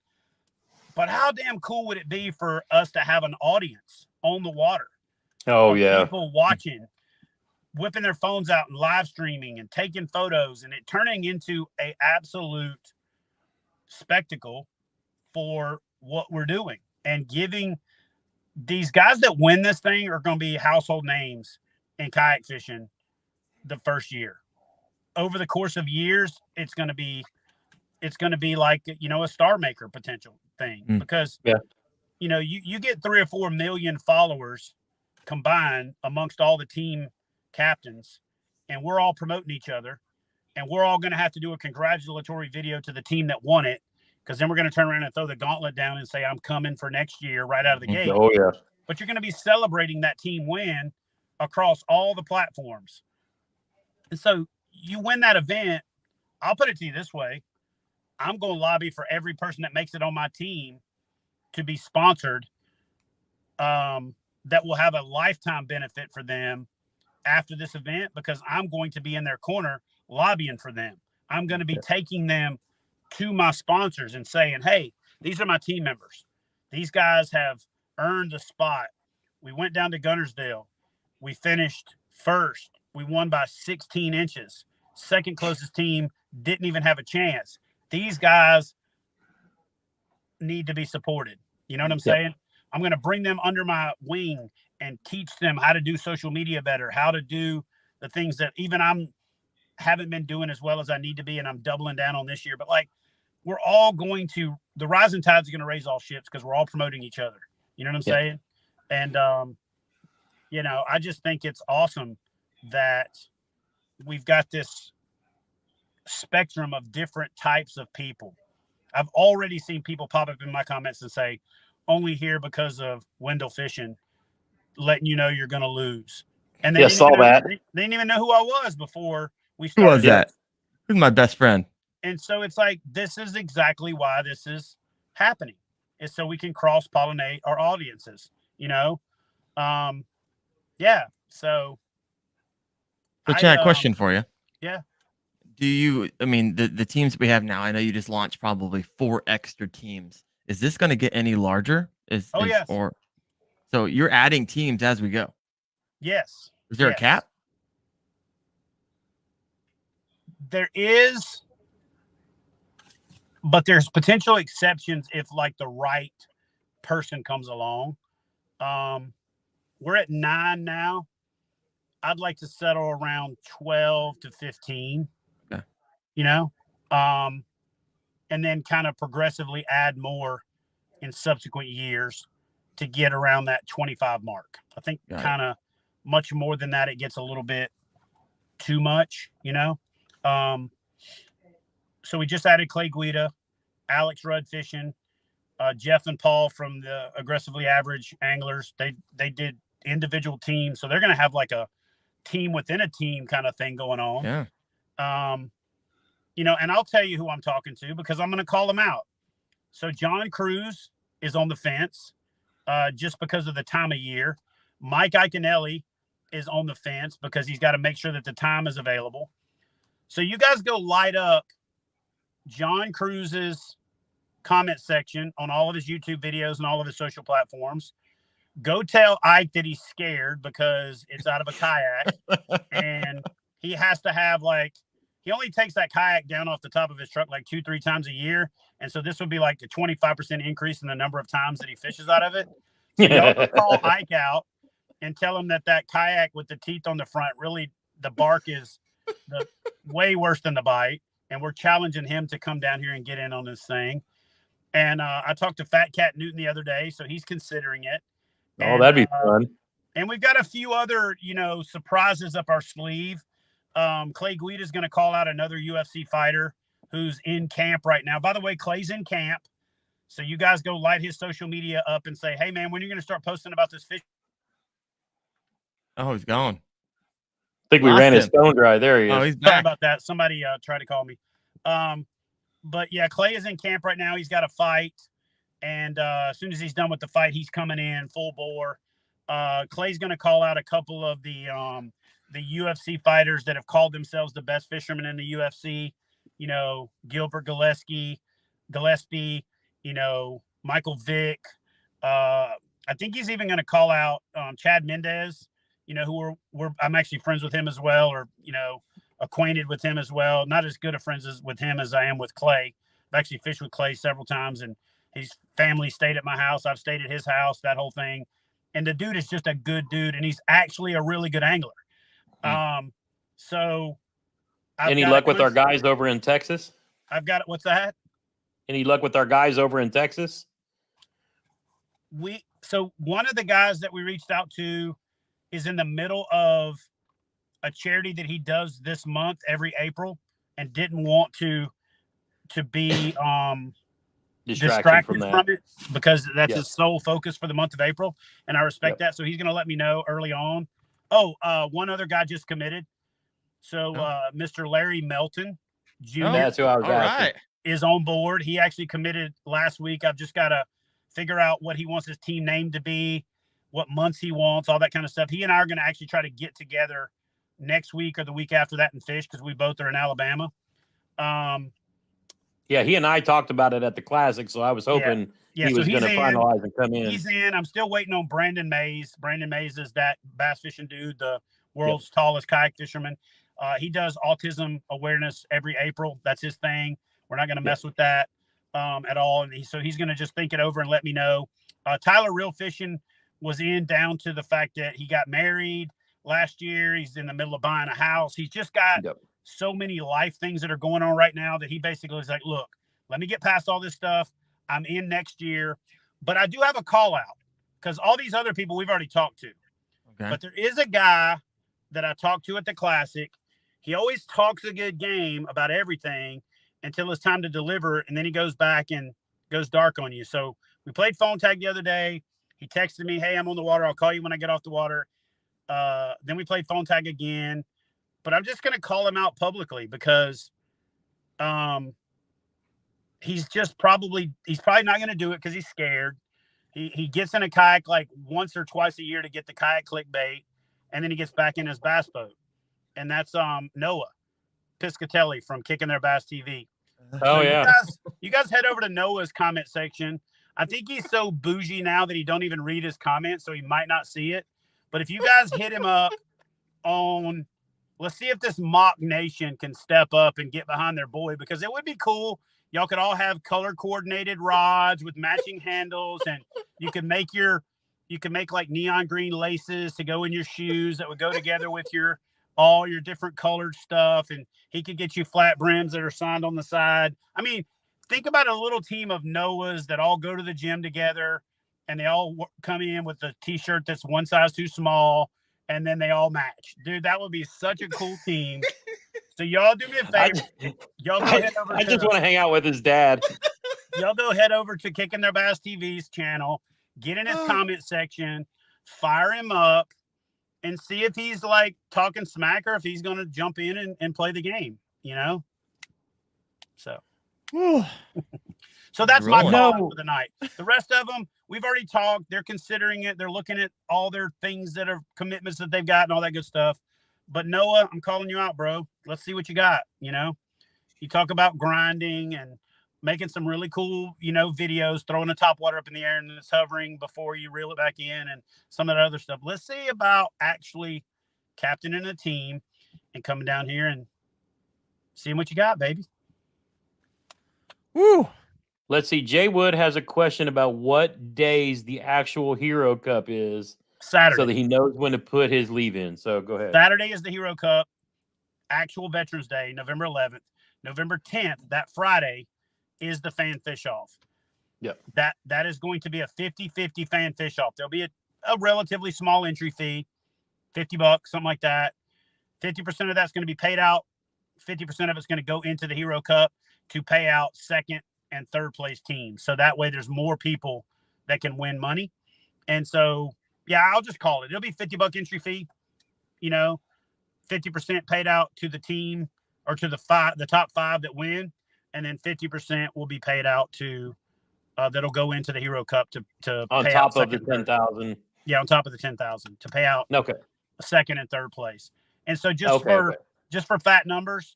But how damn cool would it be for us to have an audience on the water? Oh, yeah. People watching, whipping their phones out and live streaming and taking photos, and it turning into an absolute spectacle for what we're doing, and giving these guys that win this thing are going to be household names in kayak fishing the first year. Over the course of years, it's going to be like, a star maker potential thing, because, you get 3 or 4 million followers combined amongst all the team captains, and we're all promoting each other, and we're all going to have to do a congratulatory video to the team that won it, because then we're going to turn around and throw the gauntlet down and say, I'm coming for next year right out of the gate. Oh, yeah. But you're going to be celebrating that team win across all the platforms. And so you win that event, I'll put it to you this way. I'm going to lobby for every person that makes it on my team to be sponsored, that will have a lifetime benefit for them after this event, because I'm going to be in their corner lobbying for them. I'm going to be taking them to my sponsors and saying, hey, these are my team members. These guys have earned a spot. We went down to Guntersville. We finished first. We won by 16 inches. Second closest team didn't even have a chance. These guys need to be supported. You know what I'm saying? I'm going to bring them under my wing and teach them how to do social media better, how to do the things that even haven't been doing as well as I need to be, and I'm doubling down on this year. But like, we're all going to, the rising tides are going to raise all ships because we're all promoting each other. You know what I'm saying? And you know, I just think it's awesome that we've got this spectrum of different types of people. I've already seen people pop up in my comments and say, only here because of Wendell Fishing, letting you know you're going to lose. And they, Yeah, didn't saw even know, that. they didn't even know who I was before we Who was started. that? Who's my best friend? And so it's like, this is exactly why this is happening. Is so we can cross-pollinate our audiences, you know? Yeah. So Chad, question for you. Yeah. Do you, I mean, the teams we have now, I know you just launched probably 4 extra teams. Is this going to get any larger? Yes. Or so you're adding teams as we go? Yes. Is there a cap? There is, but there's potential exceptions if like the right person comes along. We're at 9 now. I'd like to settle around 12 to 15. Okay. You know, and then kind of progressively add more in subsequent years to get around that 25 mark. I think kind of much more than that, it gets a little bit too much, you know? So we just added Clay Guida, Alex Rudd Fishing, Jeff and Paul from the Aggressively Average Anglers. They did individual teams. So they're going to have like a team within a team kind of thing going on. Yeah. You know, and I'll tell you who I'm talking to because I'm going to call them out. So John Cruz is on the fence just because of the time of year. Mike Iaconelli is on the fence because he's got to make sure that the time is available. So you guys go light up John Cruz's comment section on all of his YouTube videos and all of his social platforms. Go tell Ike that he's scared because it's out of a kayak and he has to have like, he only takes that kayak down off the top of his truck like 2-3 times a year. And so this would be like a 25% increase in the number of times that he fishes out of it. So y'all go call Ike out and tell him that kayak with the teeth on the front, really the bark is way worse than the bite. And we're challenging him to come down here and get in on this thing. And I talked to Fat Cat Newton the other day, so he's considering it. Oh, that'd be fun. And we've got a few other, you know, surprises up our sleeve. Clay Guida is going to call out another UFC fighter who's in camp right now. By the way, Clay's in camp. So you guys go light his social media up and say, hey, man, when are you going to start posting about this fish? Oh, he's gone. I think we ran his stone dry. There he is. Oh, he's back. Sorry about that. Somebody tried to call me. But yeah, Clay is in camp right now. He's got a fight. And as soon as he's done with the fight, he's coming in full bore. Clay's going to call out a couple of the UFC fighters that have called themselves the best fishermen in the UFC. You know, Gilbert Gillespie, you know, Michael Vick. I think he's even going to call out Chad Mendez, you know, who I'm actually friends with him as well, or, you know, acquainted with him as well. Not as good of friends with him as I am with Clay. I've actually fished with Clay several times, and his family stayed at my house. I've stayed at his house, that whole thing. And the dude is just a good dude, and he's actually a really good angler. So any luck with our guys over in Texas? What's that? Any luck with our guys over in Texas? So one of the guys that we reached out to is in the middle of a charity that he does this month every April, and didn't want to be distracted from it because that's his sole focus for the month of April. And I respect that. So he's going to let me know early on. One other guy just committed. So Mr. Larry Melton Jr. That's who I was asking. Is on board. He actually committed last week. I've just got to figure out what he wants his team name to be, what months he wants, all that kind of stuff. He and I are going to actually try to get together next week or the week after that and fish because we both are in Alabama. Yeah, he and I talked about it at the Classic, so I was hoping he was going to finalize and come in. He's in. I'm still waiting on Brandon Mays. Brandon Mays is that bass fishing dude, the world's tallest kayak fisherman. He does autism awareness every April. That's his thing. We're not going to mess with that at all. And so he's going to just think it over and let me know. Tyler Real Fishing was in down to the fact that he got married last year. He's in the middle of buying a house. He's just got so many life things that are going on right now that he basically is like, look, let me get past all this stuff. I'm in next year. But I do have a call out because all these other people we've already talked to. Okay. But there is a guy that I talked to at the Classic. He always talks a good game about everything until it's time to deliver, and then he goes back and goes dark on you. So we played phone tag the other day. He texted me, hey, I'm on the water. I'll call you when I get off the water. Then we played phone tag again. But I'm just going to call him out publicly because he's probably not going to do it because he's scared. He gets in a kayak like once or twice a year to get the kayak clickbait, and then he gets back in his bass boat. And that's Noah Piscatelli from Kicking Their Bass TV. Oh, so yeah. You guys head over to Noah's comment section. I think he's so bougie now that he don't even read his comments, so he might not see it. But if you guys hit him up on, let's see if this Mock Nation can step up and get behind their boy, because it would be cool. Y'all could all have color coordinated rods with matching handles, and you can make like neon green laces to go in your shoes that would go together with all your different colored stuff. And he could get you flat brims that are signed on the side. I mean, think about a little team of Noahs that all go to the gym together, and they all come in with a t-shirt that's one size too small, and then they all match. Dude, that would be such a cool team. So y'all do me a favor. I just want to hang out with his dad. Y'all go head over to Kicking Their Bass TV's channel, get in his comment section, fire him up, and see if he's like talking smack or if he's going to jump in and play the game, you know? So, so that's my call for the night. The rest of them, we've already talked. They're considering it. They're looking at all their things that are commitments that they've got and all that good stuff. But Noah, I'm calling you out, bro. Let's see what you got. You know, you talk about grinding and making some really cool, videos, throwing the top water up in the air and it's hovering before you reel it back in and some of that other stuff. Let's see about actually captaining a team and coming down here and seeing what you got, baby. Woo. Let's see. Jay Wood has a question about what days the actual Hero Cup is. Saturday. So that he knows when to put his leave in. So go ahead. Saturday is the Hero Cup. Actual Veterans Day, November 11th. November 10th, that Friday, is the fan fish off. Yep. That is going to be a 50-50 fan fish off. There'll be a relatively small entry fee, $50, something like that. 50% of that's going to be paid out. 50% of it's going to go into the Hero Cup to pay out second and third place teams. So that way there's more people that can win money. And so, yeah, I'll just call it. It'll be $50 entry fee, 50% paid out to the team or to the top five that win. And then 50% will be paid out to that'll go into the Hero Cup to on pay top out of the 10,000. Yeah, on top of the 10,000 to pay out second and third place. And so just for fat numbers,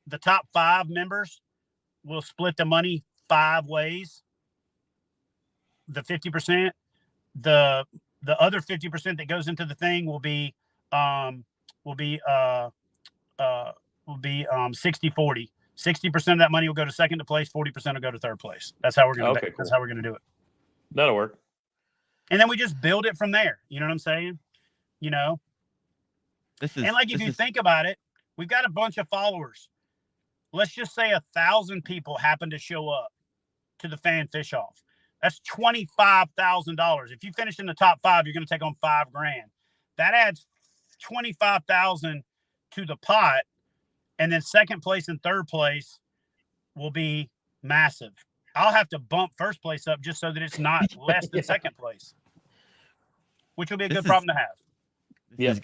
the top five members will split the money 5 ways. The 50%, the other 50% that goes into the thing will be 60-40. 60% of that money will go to second place, 40% will go to third place. That's how we're gonna That's how we're gonna do it. That'll work. And then we just build it from there. You know what I'm saying? And like if you think about it, we've got a bunch of followers. Let's just say 1,000 people happen to show up to the fan fish off. That's $25,000. If you finish in the top 5, you're going to take on $5,000. That adds $25,000 to the pot, and then second place and third place will be massive. I'll have to bump first place up just so that it's not less than second place, which will be a good problem to have. This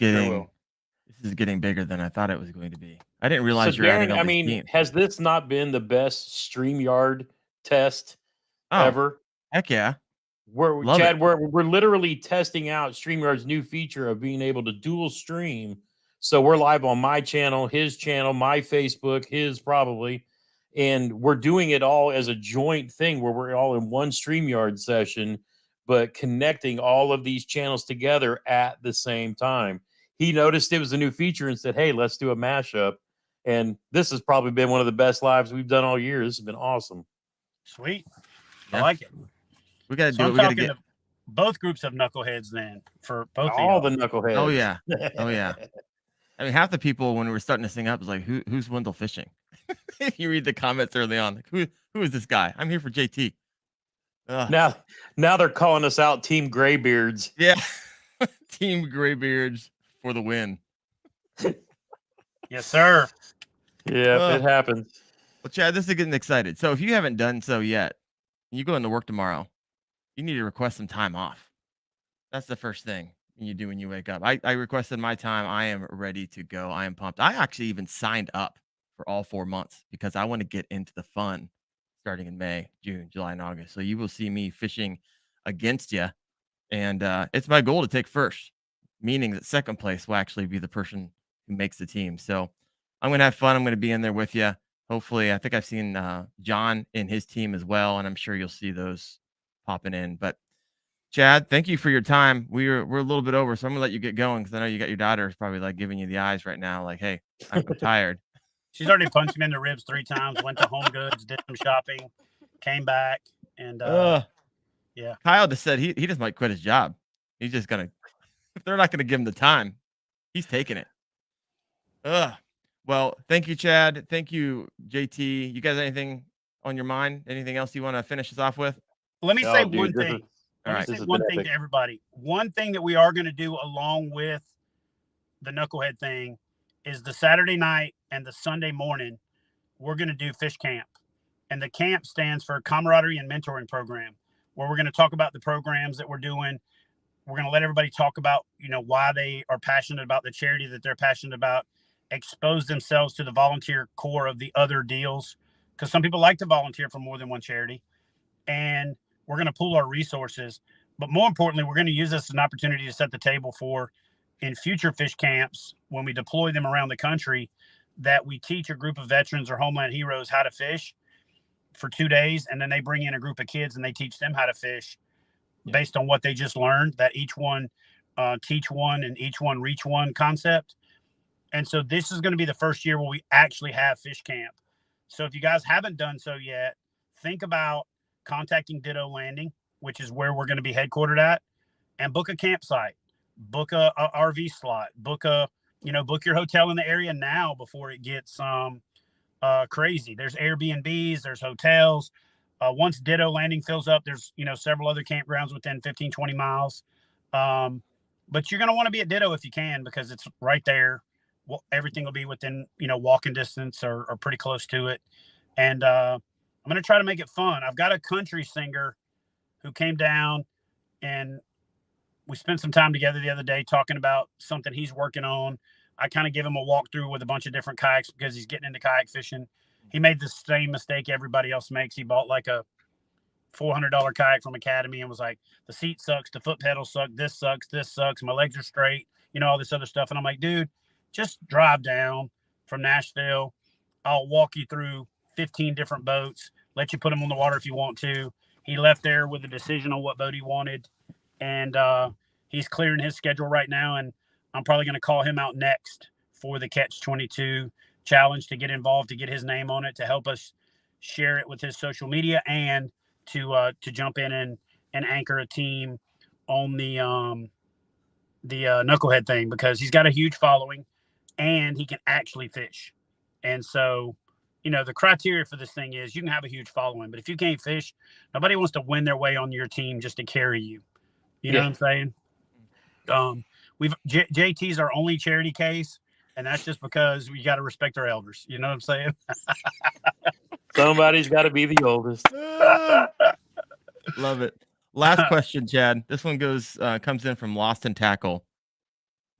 is getting bigger than I thought it was going to be. I didn't realize you're adding all these teams. Has this not been the best StreamYard test ever? Heck yeah. We're literally testing out StreamYard's new feature of being able to dual stream. So we're live on my channel, his channel, my Facebook, his probably, and we're doing it all as a joint thing where we're all in one StreamYard session, but connecting all of these channels together at the same time. He noticed it was a new feature and said, hey, let's do a mashup. And this has probably been one of the best lives we've done all year. This has been awesome. Sweet. I like it. We got to do it. both groups of knuckleheads then for both All of the y'all. knuckleheads. Oh yeah. Oh yeah. I mean, half the people when we were starting to sing up was like, who's Wendell Fishing? If you read the comments early on, like, who is this guy? I'm here for JT. Ugh. Now they're calling us out, Team Graybeards. Yeah. Team Graybeards for the win. Yes, sir. Yeah, it happens. Well, Chad, this is getting excited. So if you haven't done so yet, you go into work tomorrow, you need to request some time off. That's the first thing you do when you wake up. I requested my time. I am ready to go. I am pumped. I actually even signed up for all 4 months because I want to get into the fun starting in May, June, July, and August. So you will see me fishing against you. And it's my goal to take first, meaning that second place will actually be the person who makes the team. So I'm going to have fun. I'm going to be in there with you. Hopefully, I think I've seen John in his team as well, and I'm sure you'll see those popping in. But Chad, thank you for your time. We're a little bit over, so I'm gonna let you get going because I know you got your daughter is probably like giving you the eyes right now, like, "Hey, I'm tired." She's already punched me in the ribs 3 times. Went to Home Goods, did some shopping, came back, and yeah. Kyle just said he just might quit his job. He's just gonna if they're not gonna give him the time, he's taking it. Ugh. Well, thank you, Chad. Thank you, JT. You guys, anything on your mind? Anything else you want to finish us off with? Let me say one thing. Let me say one thing to everybody. One thing that we are going to do along with the Knucklehead thing is the Saturday night and the Sunday morning, we're going to do fish camp. And the camp stands for Camaraderie and Mentoring Program, where we're going to talk about the programs that we're doing. We're going to let everybody talk about, why they are passionate about the charity that they're passionate about, expose themselves to the volunteer core of the other deals, because some people like to volunteer for more than one charity. And we're going to pool our resources. But more importantly, we're going to use this as an opportunity to set the table for in future fish camps, when we deploy them around the country, that we teach a group of veterans or homeland heroes how to fish for 2 days. And then they bring in a group of kids and they teach them how to fish based on what they just learned, that each one teach one and each one reach one concept. And so this is going to be the first year where we actually have fish camp. So if you guys haven't done so yet, think about contacting Ditto Landing, which is where we're going to be headquartered at, and book a campsite, book a RV slot, book your hotel in the area now before it gets crazy. There's Airbnbs, there's hotels. Once Ditto Landing fills up, there's several other campgrounds within 15, 20 miles. But you're going to want to be at Ditto if you can, because it's right there. Well, everything will be within walking distance or pretty close to it. And I'm going to try to make it fun. I've got a country singer who came down, and we spent some time together the other day talking about something he's working on. I kind of give him a walkthrough with a bunch of different kayaks because he's getting into kayak fishing. He made the same mistake everybody else makes. He bought like a $400 kayak from Academy and was like, the seat sucks, the foot pedals suck, this sucks, my legs are straight, all this other stuff. And I'm like, dude, just drive down from Nashville. I'll walk you through 15 different boats, let you put them on the water if you want to. He left there with a decision on what boat he wanted. And he's clearing his schedule right now. And I'm probably going to call him out next for the Catch 22 challenge to get involved, to get his name on it, to help us share it with his social media, and to jump in and anchor a team on the Knucklehead thing, because he's got a huge following and he can actually fish. And so, the criteria for this thing is you can have a huge following, but if you can't fish, nobody wants to win their way on your team just to carry you. You know what I'm saying? JT's our only charity case, and that's just because we got to respect our elders. You know what I'm saying? Somebody's got to be the oldest. Love it. Last question, Chad. This one comes in from Lost and Tackle.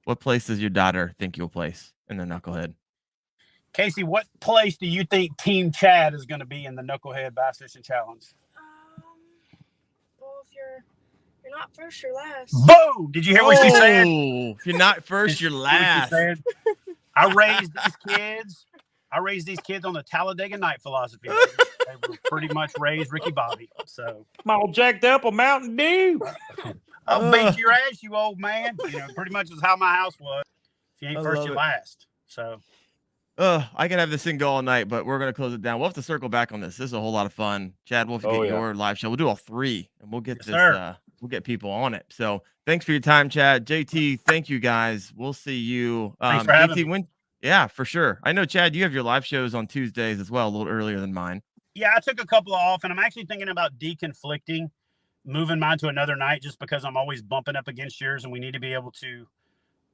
What place does your daughter think you'll place in the Knucklehead? Casey, what place do you think Team Chad is going to be in the Knucklehead Bass Fishing Challenge? Well, if you're not first, you're last. Boom! Did you hear what she said? If you're not first, you're last. I raised these kids on the Talladega Night philosophy. They were pretty much raised Ricky Bobby. So I'm all jacked up on Mountain Dew. I'll beat your ass, you old man. Pretty much is how my house was. If you ain't first, you're last. So I can have this thing go all night, but we're gonna close it down. We'll have to circle back on this. This is a whole lot of fun. Chad, we'll get your live show. We'll do all 3, and we'll get this we'll get people on it. So thanks for your time, Chad. JT, thank you guys. We'll see you. Thanks for having JT, me. when? Yeah, for sure. I know, Chad, you have your live shows on Tuesdays as well, a little earlier than mine. Yeah, I took a couple off, and I'm actually thinking about deconflicting, moving mine to another night, just because I'm always bumping up against yours, and we need to be able to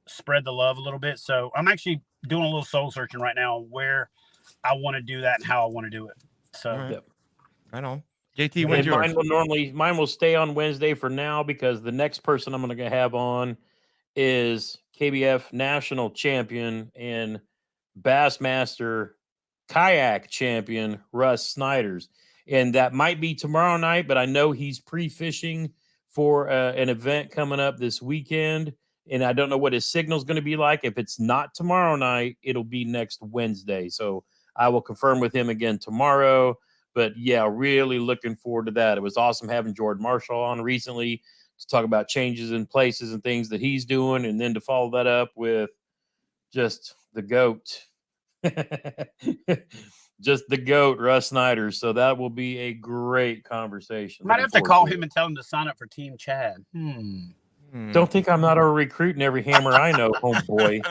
spread the love a little bit. So I'm actually doing a little soul searching right now where I want to do that and how I want to do it. So Right on. JT, when's yours? Mine will stay on Wednesday for now, because the next person I'm going to have on is KBF national champion and Bassmaster kayak champion Russ Snyder's, and that might be tomorrow night, but I know he's pre-fishing for an event coming up this weekend, and I don't know what his signal is going to be like. If it's not tomorrow night, it'll be next Wednesday, so I will confirm with him again tomorrow. But yeah, really looking forward to that. It was awesome having Jordan Marshall on recently to talk about changes in places and things that he's doing, and then to follow that up with just the GOAT. Just the GOAT, Russ Snyder. So that will be a great conversation. Might have to call him and tell him to sign up for Team Chad. Don't think I'm not a recruiting every hammer I know, homeboy.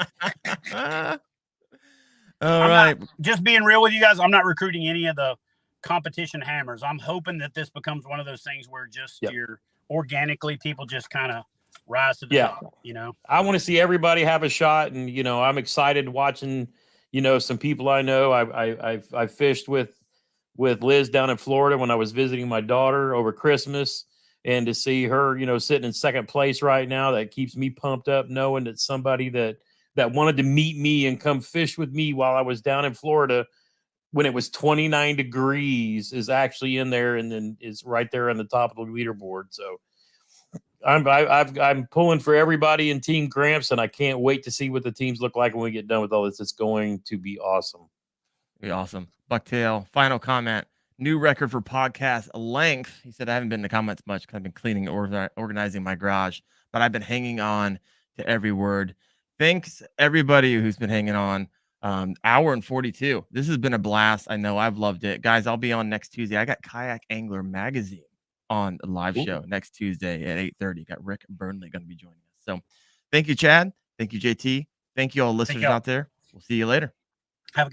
All right. Just being real with you guys, I'm not recruiting any of the competition hammers. I'm hoping that this becomes one of those things where just you're organically, people just kind of rise to the top, you know. I want to see everybody have a shot, and you know, I'm excited watching, you know, some people I know. I fished with Liz down in Florida when I was visiting my daughter over Christmas, and to see her, you know, sitting in second place right now, that keeps me pumped up, knowing that somebody that wanted to meet me and come fish with me while I was down in Florida when it was 29 degrees is actually in there, and then is right there on the top of the leaderboard. So I'm pulling for everybody in Team Cramps, and I can't wait to see what the teams look like when we get done with all this. It's going to be awesome. Be awesome. Bucktail, final comment. New record for podcast length. He said, I haven't been in the comments much because I've been cleaning and organizing my garage, but I've been hanging on to every word. Thanks, everybody who's been hanging on. Hour and 42. This has been a blast. I know I've loved it. Guys, I'll be on next Tuesday. I got Kayak Angler Magazine on the live show next Tuesday at 8:30. Got Rick Burnley going to be joining us. So thank you, Chad. Thank you, JT. Thank you all listeners out there. We'll see you later.